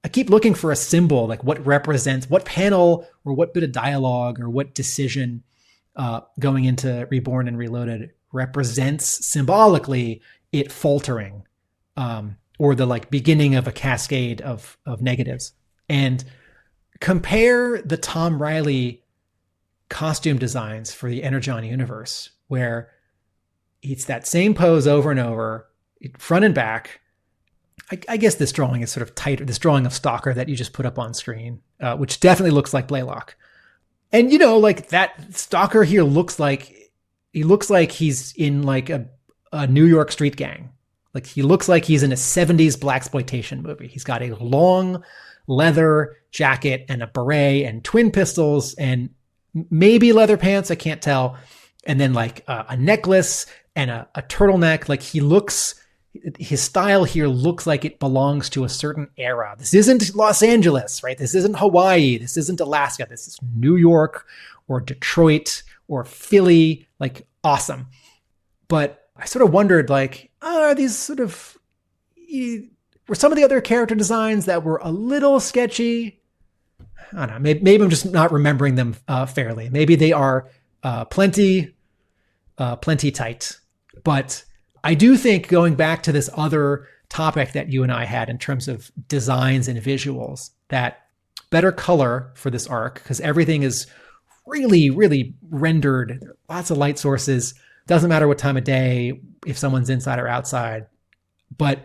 I keep looking for a symbol, like what represents, what panel or what bit of dialogue or what decision going into Reborn and Reloaded represents symbolically it faltering, or the like beginning of a cascade of negatives. And compare the Tom Riley costume designs for the Energon universe, where it's that same pose over and over, front and back. I guess this drawing is sort of tighter, this drawing of Stalker that you just put up on screen, which definitely looks like Blaylock. And, you know, like that Stalker here looks like he's in like a New York street gang. Like he looks like he's in a 70s blaxploitation movie. He's got a long leather jacket and a beret and twin pistols and maybe leather pants. I can't tell. And then like a necklace and a turtleneck. Like his style here looks like it belongs to a certain era. This isn't Los Angeles, right? This isn't Hawaii. This isn't Alaska. This is New York or Detroit or Philly. Like awesome. But I sort of wondered, like, are these sort of, were some of the other character designs that were a little sketchy? I don't know. Maybe I'm just not remembering them fairly. Maybe they are plenty tight. But I do think, going back to this other topic that you and I had in terms of designs and visuals, that better color for this arc, because everything is really, really rendered. There are lots of light sources. Doesn't matter what time of day, if someone's inside or outside. But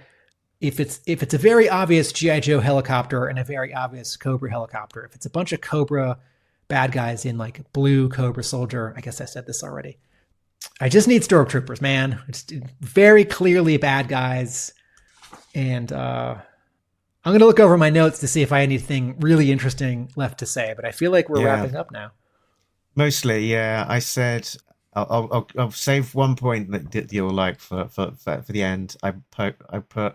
if it's a very obvious G.I. Joe helicopter and a very obvious Cobra helicopter, if it's a bunch of Cobra bad guys in like blue Cobra soldier, I guess I said this already. I just need stormtroopers, man. It's very clearly bad guys. And I'm going to look over my notes to see if I have anything really interesting left to say, but I feel like we're wrapping up now. Mostly, yeah. I said I'll save one point that you'll like for the end. I put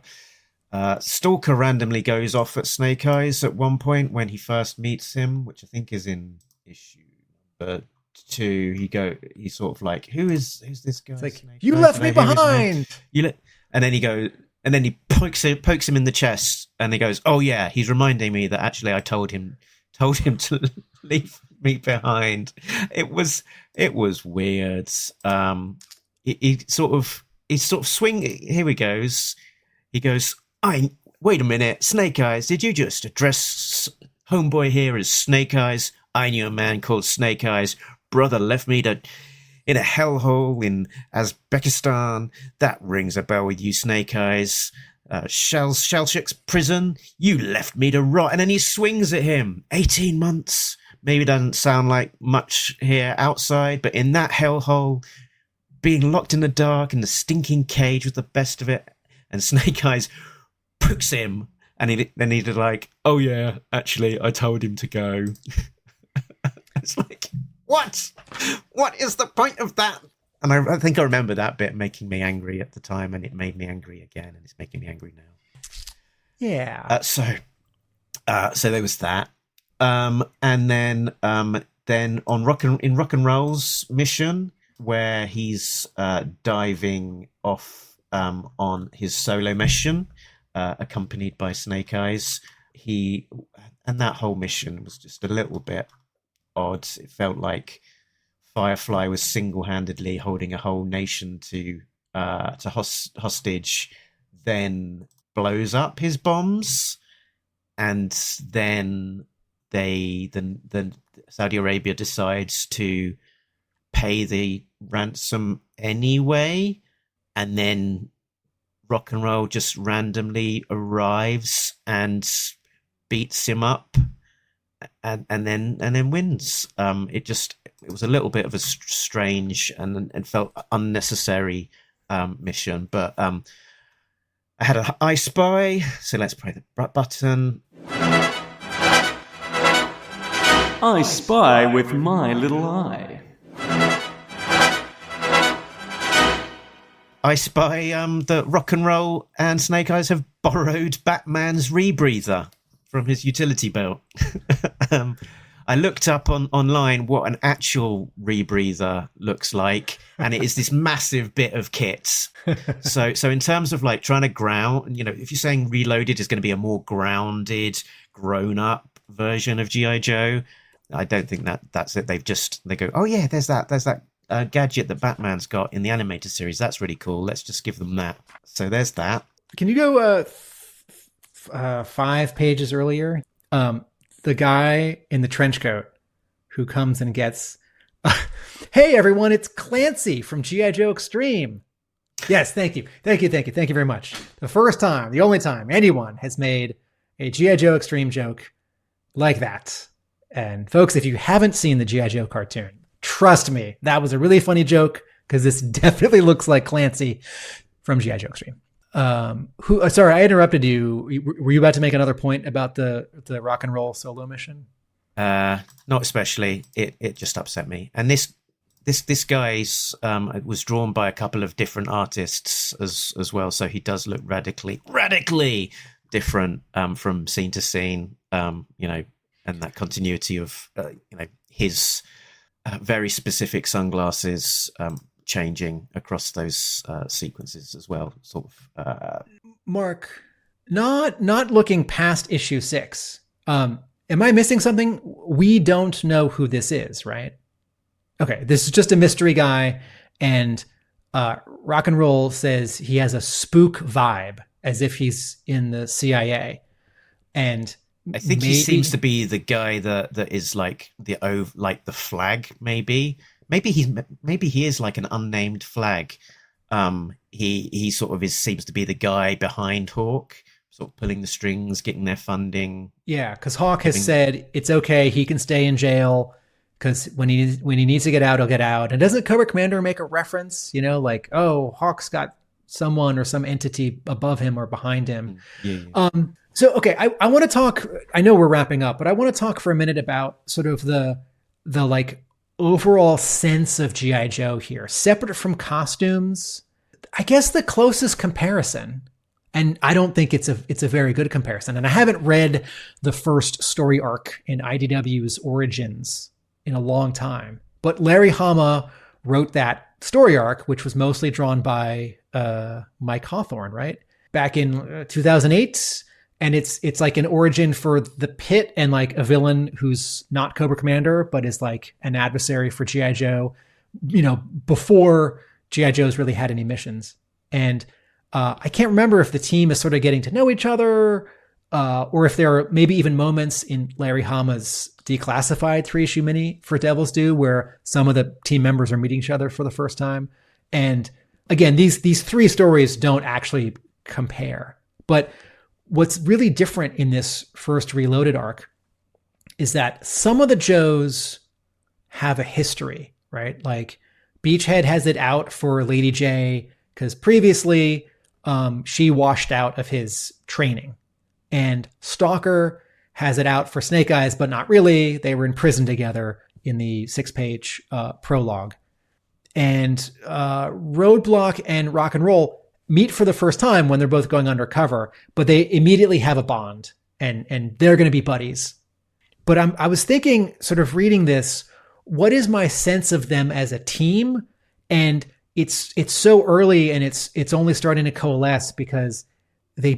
Stalker randomly goes off at Snake Eyes at one point when he first meets him, which I think is in issue number 2. He's sort of like, who's this guy? It's like, you left me behind. And then he goes, and then he pokes him in the chest, and he goes, "Oh yeah, he's reminding me that actually I told him to leave me behind." It was weird. He sort of swing. Here he goes. He goes, wait a minute, Snake Eyes. Did you just address homeboy here as Snake Eyes? I knew a man called Snake Eyes. Brother left me in a hellhole in Uzbekistan. That rings a bell with you, Snake Eyes. Shellshock's prison. You left me to rot. And then he swings at him. 18 months. Maybe doesn't sound like much here outside, but in that hellhole, being locked in the dark in the stinking cage with the best of it, and Snake Eyes pokes him, and then he's like, "Oh yeah, actually, I told him to go." It's like, what? What is the point of that? And I think I remember that bit making me angry at the time, and it made me angry again, and it's making me angry now. Yeah. So there was that. And then on Rock and Roll's mission, where he's diving off on his solo mission, accompanied by Snake Eyes, and that whole mission was just a little bit odd. It felt like Firefly was single-handedly holding a whole nation to hostage, then blows up his bombs, and then the Saudi Arabia decides to pay the ransom anyway, and then Rock and Roll just randomly arrives and beats him up, and then wins. It was a little bit of a strange and felt unnecessary mission, but I had an I Spy, so let's play the button. I spy with my little eye. I spy that Rock and Roll and Snake Eyes have borrowed Batman's rebreather from his utility belt. I looked up online what an actual rebreather looks like, and it is this massive bit of kit. So in terms of like trying to ground, if you're saying Reloaded is going to be a more grounded, grown-up version of G.I. Joe, I don't think that's it. They go, oh yeah, there's that gadget that Batman's got in the animated series. That's really cool. Let's just give them that. So there's that. Can you go 5 pages earlier? The guy in the trench coat who comes and gets, hey everyone, it's Clancy from G.I. Joe Extreme. Yes, thank you very much. The first time, the only time anyone has made a G.I. Joe Extreme joke like that. And folks, if you haven't seen the G.I. Joe cartoon, trust me, that was a really funny joke, because this definitely looks like Clancy from G.I. Joe Extreme. Sorry, I interrupted you. Were you about to make another point about the Rock and Roll solo mission? Not especially. It just upset me. And this guy's was drawn by a couple of different artists as well, so he does look radically different from scene to scene. And that continuity of his very specific sunglasses changing across those sequences as well, sort of. Mark, not looking past issue 6. Am I missing something? We don't know who this is, right? Okay, this is just a mystery guy, and Rock and Roll says he has a spook vibe, as if he's in the CIA. And I think he seems to be the guy that is like the flag. Maybe he is like an unnamed flag. He sort of seems to be the guy behind Hawk, sort of pulling the strings, getting their funding. Yeah, because Hawk has said it's okay, he can stay in jail because when he needs to get out, he'll get out. And doesn't Cobra Commander make a reference? Like, oh, Hawk's got someone or some entity above him or behind him. Yeah. So, okay, I want to talk, I know we're wrapping up, but I want to talk for a minute about sort of the like overall sense of G.I. Joe here, separate from costumes. I guess the closest comparison, and I don't think it's a very good comparison, and I haven't read the first story arc in IDW's Origins in a long time, but Larry Hama wrote that story arc, which was mostly drawn by Mike Hawthorne, right? Back in 2008. And it's like an origin for the Pit and like a villain who's not Cobra Commander, but is like an adversary for G.I. Joe, before G.I. Joe's really had any missions. And I can't remember if the team is sort of getting to know each other, or if there are maybe even moments in Larry Hama's declassified 3-issue mini for Devil's Due where some of the team members are meeting each other for the first time. And again, these three stories don't actually compare. But what's really different in this first Reloaded arc is that some of the Joes have a history, right? Like Beachhead has it out for Lady J because previously she washed out of his training. And Stalker has it out for Snake Eyes, but not really. They were in prison together in the 6-page prologue. And Roadblock and Rock and Roll meet for the first time when they're both going undercover, but they immediately have a bond and they're going to be buddies. But I was thinking, sort of reading this, what is my sense of them as a team? And it's so early and it's only starting to coalesce because I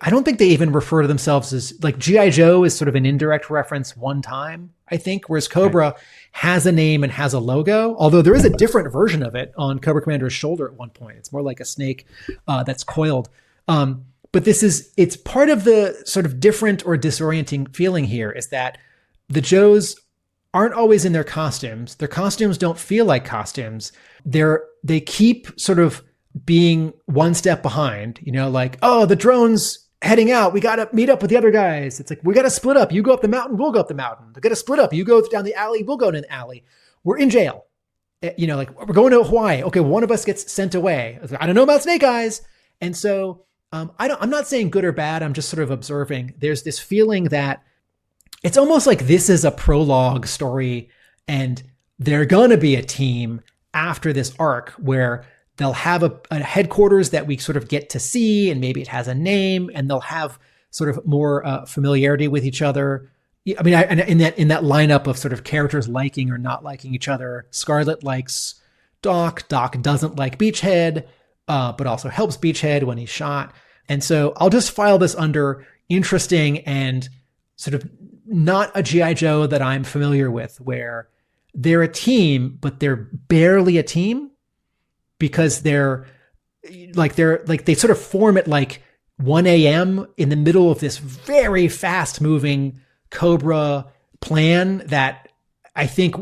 don't think they even refer to themselves as, like, G.I. Joe is sort of an indirect reference one time, I think, whereas Cobra has a name and has a logo, although there is a different version of it on Cobra Commander's shoulder at one point. It's more like a snake that's coiled. But it's part of the sort of different or disorienting feeling here is that the Joes aren't always in their costumes. Their costumes don't feel like costumes. They keep sort of being one step behind, like, oh, the drone's heading out. We got to meet up with the other guys. It's like, we got to split up. You go up the mountain. We'll go up the mountain. We got to split up. You go down the alley. We'll go to the alley. We're in jail. Like, we're going to Hawaii. Okay. One of us gets sent away. I don't know about Snake Eyes. And so, I'm not saying good or bad. I'm just sort of observing. There's this feeling that it's almost like this is a prologue story and they're going to be a team after this arc where they'll have a headquarters that we sort of get to see, and maybe it has a name, and they'll have sort of more familiarity with each other. I mean, in that lineup of sort of characters liking or not liking each other, Scarlet likes Doc. Doc doesn't like Beachhead, but also helps Beachhead when he's shot. And so I'll just file this under interesting and sort of not a G.I. Joe that I'm familiar with, where they're a team, but they're barely a team. Because they sort of form at like 1 a.m. in the middle of this very fast moving Cobra plan that I think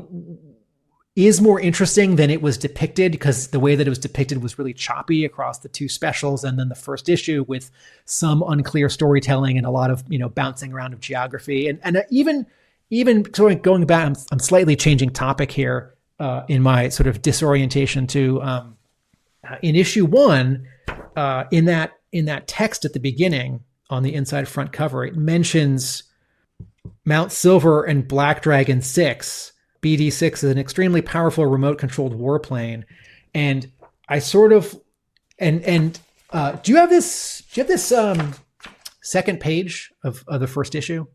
is more interesting than it was depicted, because the way that it was depicted was really choppy across the two specials and then the first issue with some unclear storytelling and a lot of, bouncing around of geography. And even sort of going back, I'm slightly changing topic here in my sort of disorientation to in issue 1, in that text at the beginning on the inside front cover, it mentions Mount Silver and Black Dragon 6. BD6 is an extremely powerful remote controlled warplane. And I sort of, do you have this second page of the first issue?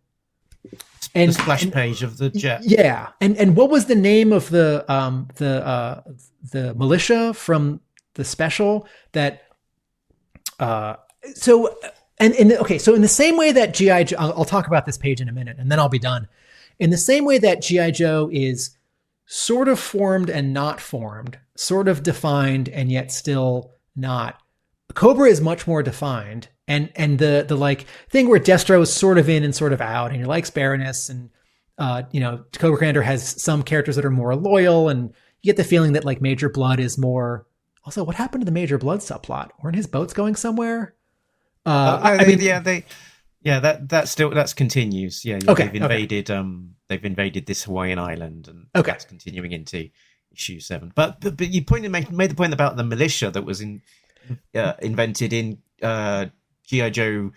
And the splash page of the jet. Yeah. And what was the name of the militia from the special that, so in the same way that G.I. Joe, I'll talk about this page in a minute and then I'll be done. In the same way that G.I. Joe is sort of formed and not formed, sort of defined and yet still not. Cobra is much more defined, and the like thing where Destro is sort of in and sort of out, and he likes Baroness, and Cobra Commander has some characters that are more loyal, and you get the feeling that like Major Blood is more. Also, what happened to the Major Blood subplot? Weren't his boats going somewhere? That continues. Yeah, okay, they've invaded this Hawaiian island, and okay, that's continuing into issue 7. But you made the point about the militia that was invented in G.I. Joe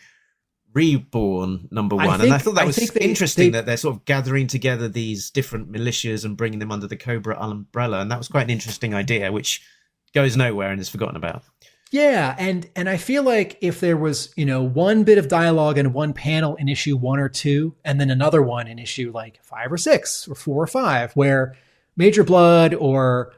Reborn #1, and I thought that was interesting that they're sort of gathering together these different militias and bringing them under the Cobra umbrella, and that was quite an interesting idea, which goes nowhere and is forgotten about. Yeah, and I feel like if there was, one bit of dialogue and one panel in issue 1 or 2, and then another one in issue like 5 or 6 or 4 or 5, where Major Blood or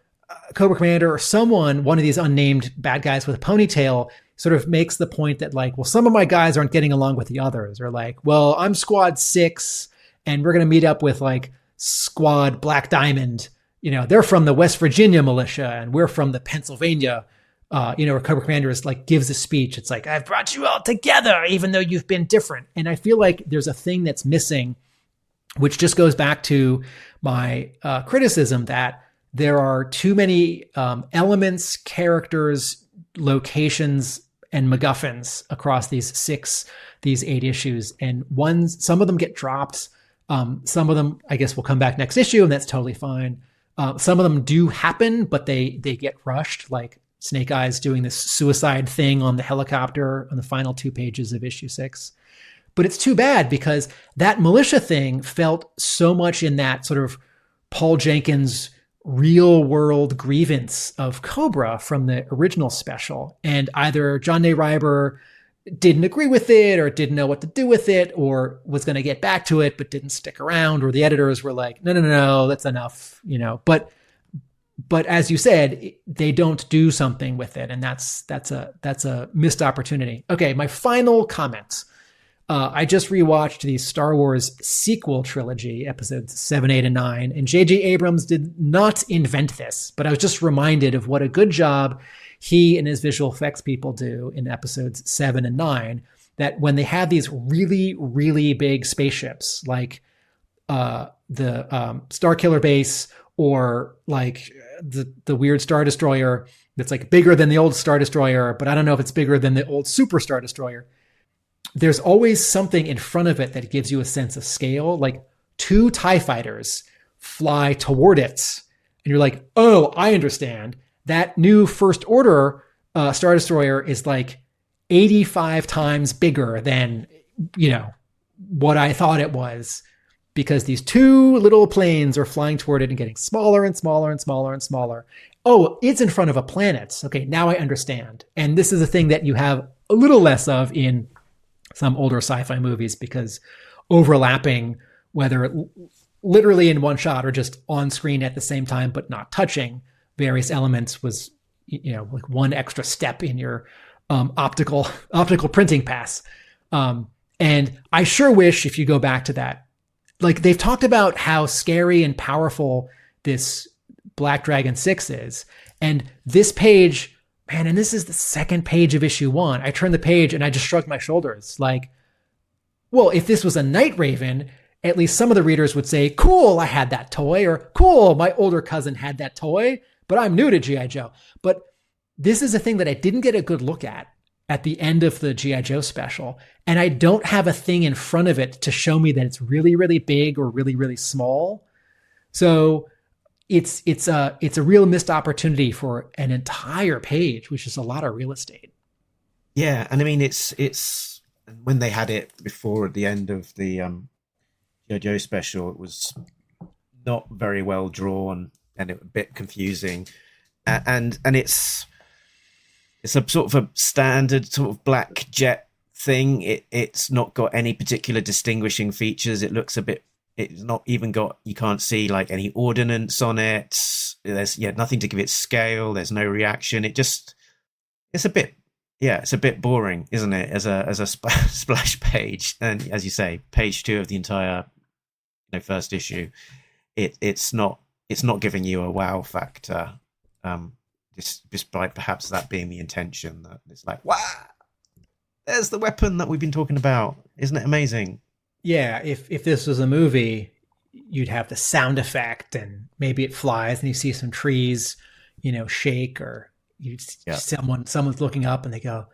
Cobra Commander or someone, one of these unnamed bad guys with a ponytail, sort of makes the point that like, well, some of my guys aren't getting along with the others, or like, well, I'm Squad 6 and we're going to meet up with like Squad Black Diamond. They're from the West Virginia militia and we're from the Pennsylvania. Where Cobra Commander is like gives a speech. It's like, I've brought you all together, even though you've been different. And I feel like there's a thing that's missing, which just goes back to my criticism that there are too many elements, characters, locations, and MacGuffins across these 8 issues. And some of them get dropped. Some of them, I guess, will come back next issue, and that's totally fine. Some of them do happen, but they get rushed, like Snake Eyes doing this suicide thing on the helicopter on the final 2 pages of issue 6. But it's too bad because that militia thing felt so much in that sort of Paul Jenkins real world grievance of Cobra from the original special. And either John Ney Reiber didn't agree with it or didn't know what to do with it or was going to get back to it but didn't stick around, or the editors were like, no, that's enough, But as you said, they don't do something with it, and that's a missed opportunity. Okay, my final comments. I just rewatched the Star Wars sequel trilogy, episodes 7, 8, and 9, and J.J. Abrams did not invent this, but I was just reminded of what a good job he and his visual effects people do in episodes 7 and 9, that when they have these really, really big spaceships, like the Starkiller base, or like the weird Star Destroyer that's like bigger than the old Star Destroyer, but I don't know if it's bigger than the old Super Star Destroyer. There's always something in front of it that gives you a sense of scale. Like 2 TIE fighters fly toward it, and you're like, oh, I understand. That new First Order Star Destroyer is like 85 times bigger than, what I thought it was, because these 2 little planes are flying toward it and getting smaller and smaller and smaller and smaller. Oh, it's in front of a planet. Okay, now I understand. And this is a thing that you have a little less of in some older sci-fi movies, because overlapping, whether literally in one shot or just on screen at the same time but not touching various elements, was like one extra step in your optical printing pass. And I sure wish, if you go back to that, like they've talked about how scary and powerful this Black Dragon 6 is. And this page, man, and this is the 2nd page of issue 1. I turned the page and I just shrugged my shoulders. Like, well, if this was a Night Raven, at least some of the readers would say, cool, I had that toy, or cool, my older cousin had that toy, but I'm new to G.I. Joe. But this is a thing that I didn't get a good look at the end of the G.I. Joe special. And I don't have a thing in front of it to show me that it's really, really big or really, really small. So it's a real missed opportunity for an entire page, which is a lot of real estate. Yeah. And I mean, it's when they had it before at the end of the G.I. Joe special, it was not very well drawn and it was a bit confusing. And it's a sort of a standard sort of black jet thing. It's not got any particular distinguishing features. It looks a bit, it's not even got, you can't see like any ordnance on it. There's nothing to give it scale. There's no reaction. It's a bit boring, isn't it? As a splash page. And as you say, page 2 of the entire first issue, it's not it's not giving you a wow factor, despite perhaps that being the intention. That it's like, wow, there's the weapon that we've been talking about. Isn't it amazing? Yeah, if this was a movie, you'd have the sound effect, and maybe it flies, and you see some trees, shake, or someone's looking up, and they go,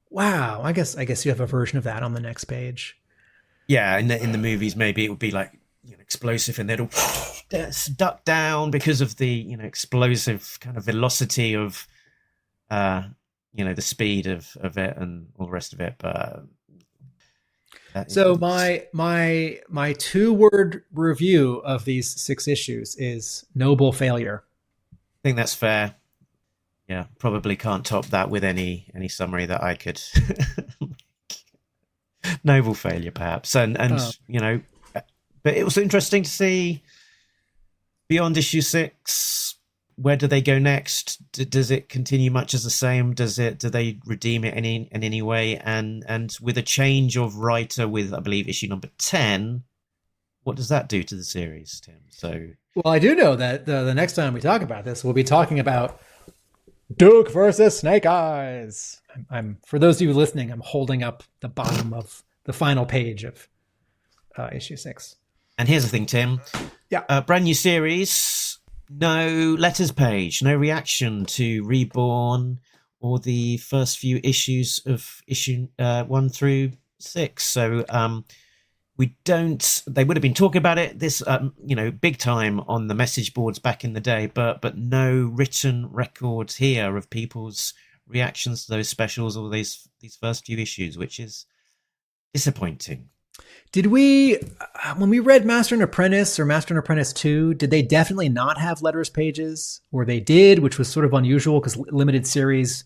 "Wow!" I guess you have a version of that on the next page. Yeah, in the movies, maybe it would be like explosive, and they'd all duck down because of the explosive kind of velocity of the speed of it and all the rest of it. But so my 2-word review of these 6 issues is noble failure. I think that's fair. Yeah, probably can't top that with any summary that I could. Noble failure, perhaps, and but it was interesting to see beyond issue 6. Where do they go next? Does it continue much as the same? Do they redeem it in any way? And with a change of writer with, I believe, issue number 10, what does that do to the series, Tim? So, well, I do know that the next time we talk about this, we'll be talking about Duke versus Snake Eyes. I'm for those of you listening, I'm holding up the bottom of the final page of issue 6. And here's the thing, Tim. Yeah, brand new series. No letters page, no reaction to Reborn or the first few issues of issue 1 through 6. So they would have been talking about it this, big time on the message boards back in the day, but no written records here of people's reactions to those specials or these first few issues, which is disappointing. Did we, when we read Master and Apprentice or Master and Apprentice 2, did they definitely not have letters pages? Or they did, which was sort of unusual because limited series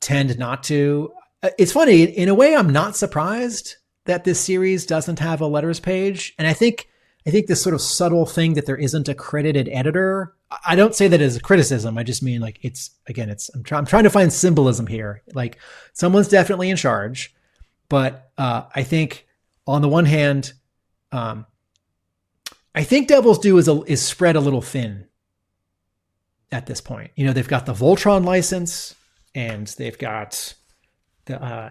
tend not to. It's funny, in a way, I'm not surprised that this series doesn't have a letters page. And I think this sort of subtle thing that there isn't a credited editor, I don't say that as a criticism. I just mean like, I'm trying to find symbolism here. Like someone's definitely in charge, but I think on the one hand, I think Devil's Due is spread a little thin at this point. They've got the Voltron license, and they've got the a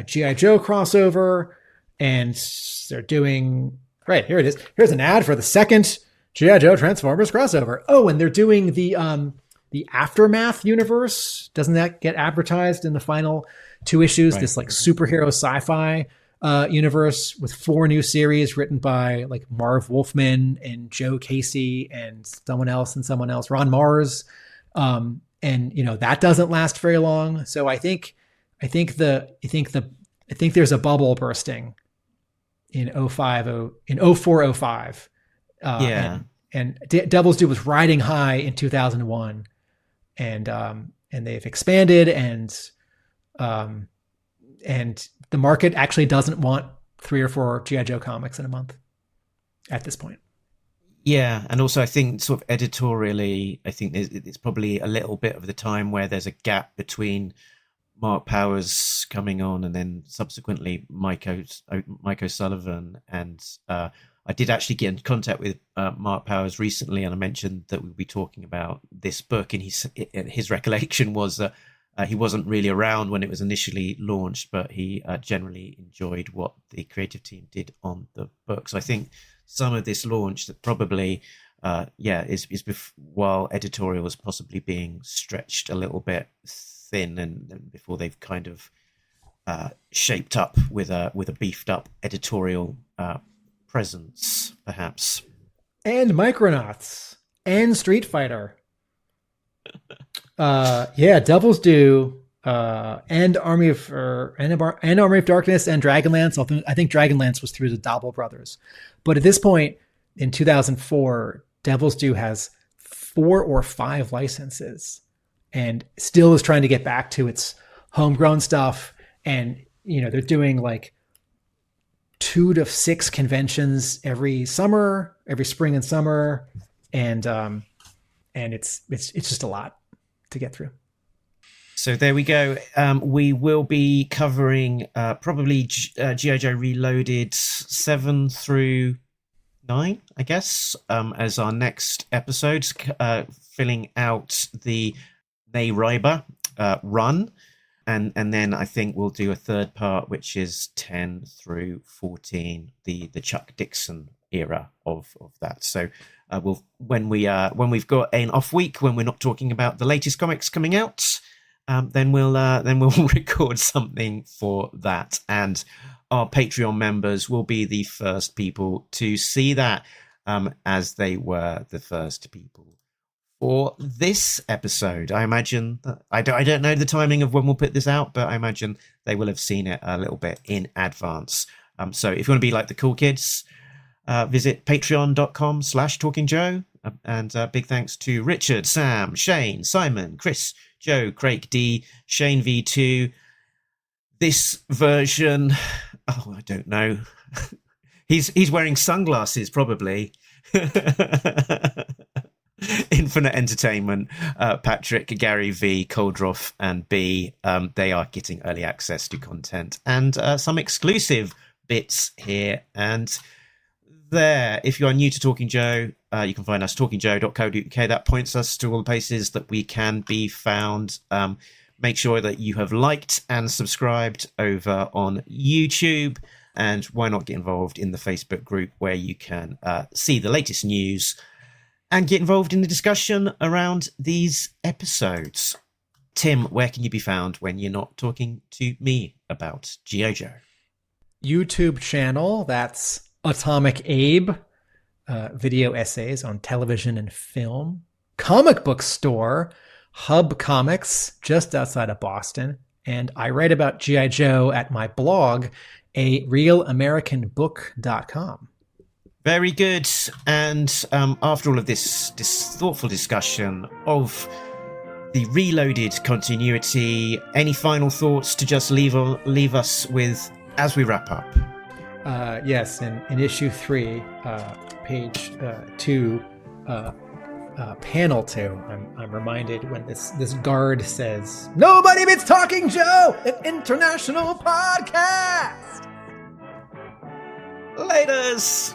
G.I. Joe crossover, and they're doing right here. It is. Here's an ad for the second G.I. Joe Transformers crossover. Oh, and they're doing the Aftermath universe. Doesn't that get advertised in the final 2 issues? Right. This like superhero sci-fi universe with 4 new series written by like Marv Wolfman and Joe Casey and someone else, Ron Mars. And that doesn't last very long. So I think there's a bubble bursting in 0405. Yeah. And Devil's Due was riding high in 2001, and they've expanded, and the market actually doesn't want 3 or 4 G.I. Joe comics in a month at this point. Yeah, and also I think sort of editorially, I think it's probably a little bit of the time where there's a gap between Mark Powers coming on and then subsequently Mike O'Sullivan. And I did actually get in contact with Mark Powers recently, and I mentioned that we'd be talking about this book, and his recollection was that he wasn't really around when it was initially launched, but he generally enjoyed what the creative team did on the book. So I think some of this launch that probably, while editorial was possibly being stretched a little bit thin, and before they've kind of shaped up with a beefed up editorial presence, perhaps. And Micronauts and Street Fighter. Devil's Due, and Army of Darkness and Dragonlance. I think Dragonlance was through the Dobble Brothers, but at this point in 2004, Devil's Due has 4 or 5 licenses, and still is trying to get back to its homegrown stuff. And they're doing like 2 to 6 conventions every spring and summer, and it's just a lot to get through. So there we go. We will be covering probably G.I. Joe Reloaded 7 through 9, I guess, as our next episode, filling out the Ney Reiber run. And then I think we'll do a third part, which is 10 through 14, the Chuck Dixon era of that. So when we've got an off week, when we're not talking about the latest comics coming out, then we'll record something for that, and our Patreon members will be the first people to see that, as they were the first people for this episode. I imagine I don't know the timing of when we'll put this out, but I imagine they will have seen it a little bit in advance. So if you want to be like the cool kids, visit patreon.com/talkingjoe. And big thanks to Richard, Sam, Shane, Simon, Chris, Joe, Craig D, Shane V2. This version, I don't know. He's wearing sunglasses, probably. Infinite Entertainment, Patrick, Gary V, Coldroff, and B. They are getting early access to content and some exclusive bits here and there. If you are new to Talking Joe, you can find us talkingjoe.co.uk. That points us to all the places that we can be found. Make sure that you have liked and subscribed over on YouTube, and why not get involved in the Facebook group where you can see the latest news and get involved in the discussion around these episodes. Tim, where can you be found when you're not talking to me about G.I. Joe? YouTube channel, that's Atomic Abe, video essays on television and film. Comic book store, Hub Comics, just outside of Boston. And I write about G.I. Joe at my blog, arealamericanbook.com. Very good. And after all of this thoughtful discussion of the Reloaded continuity, any final thoughts to just leave us with as we wrap up? Yes, in issue 3, page 2, panel 2, I'm reminded when this guard says, "Nobody beats Talking Joe, an international podcast." Laters!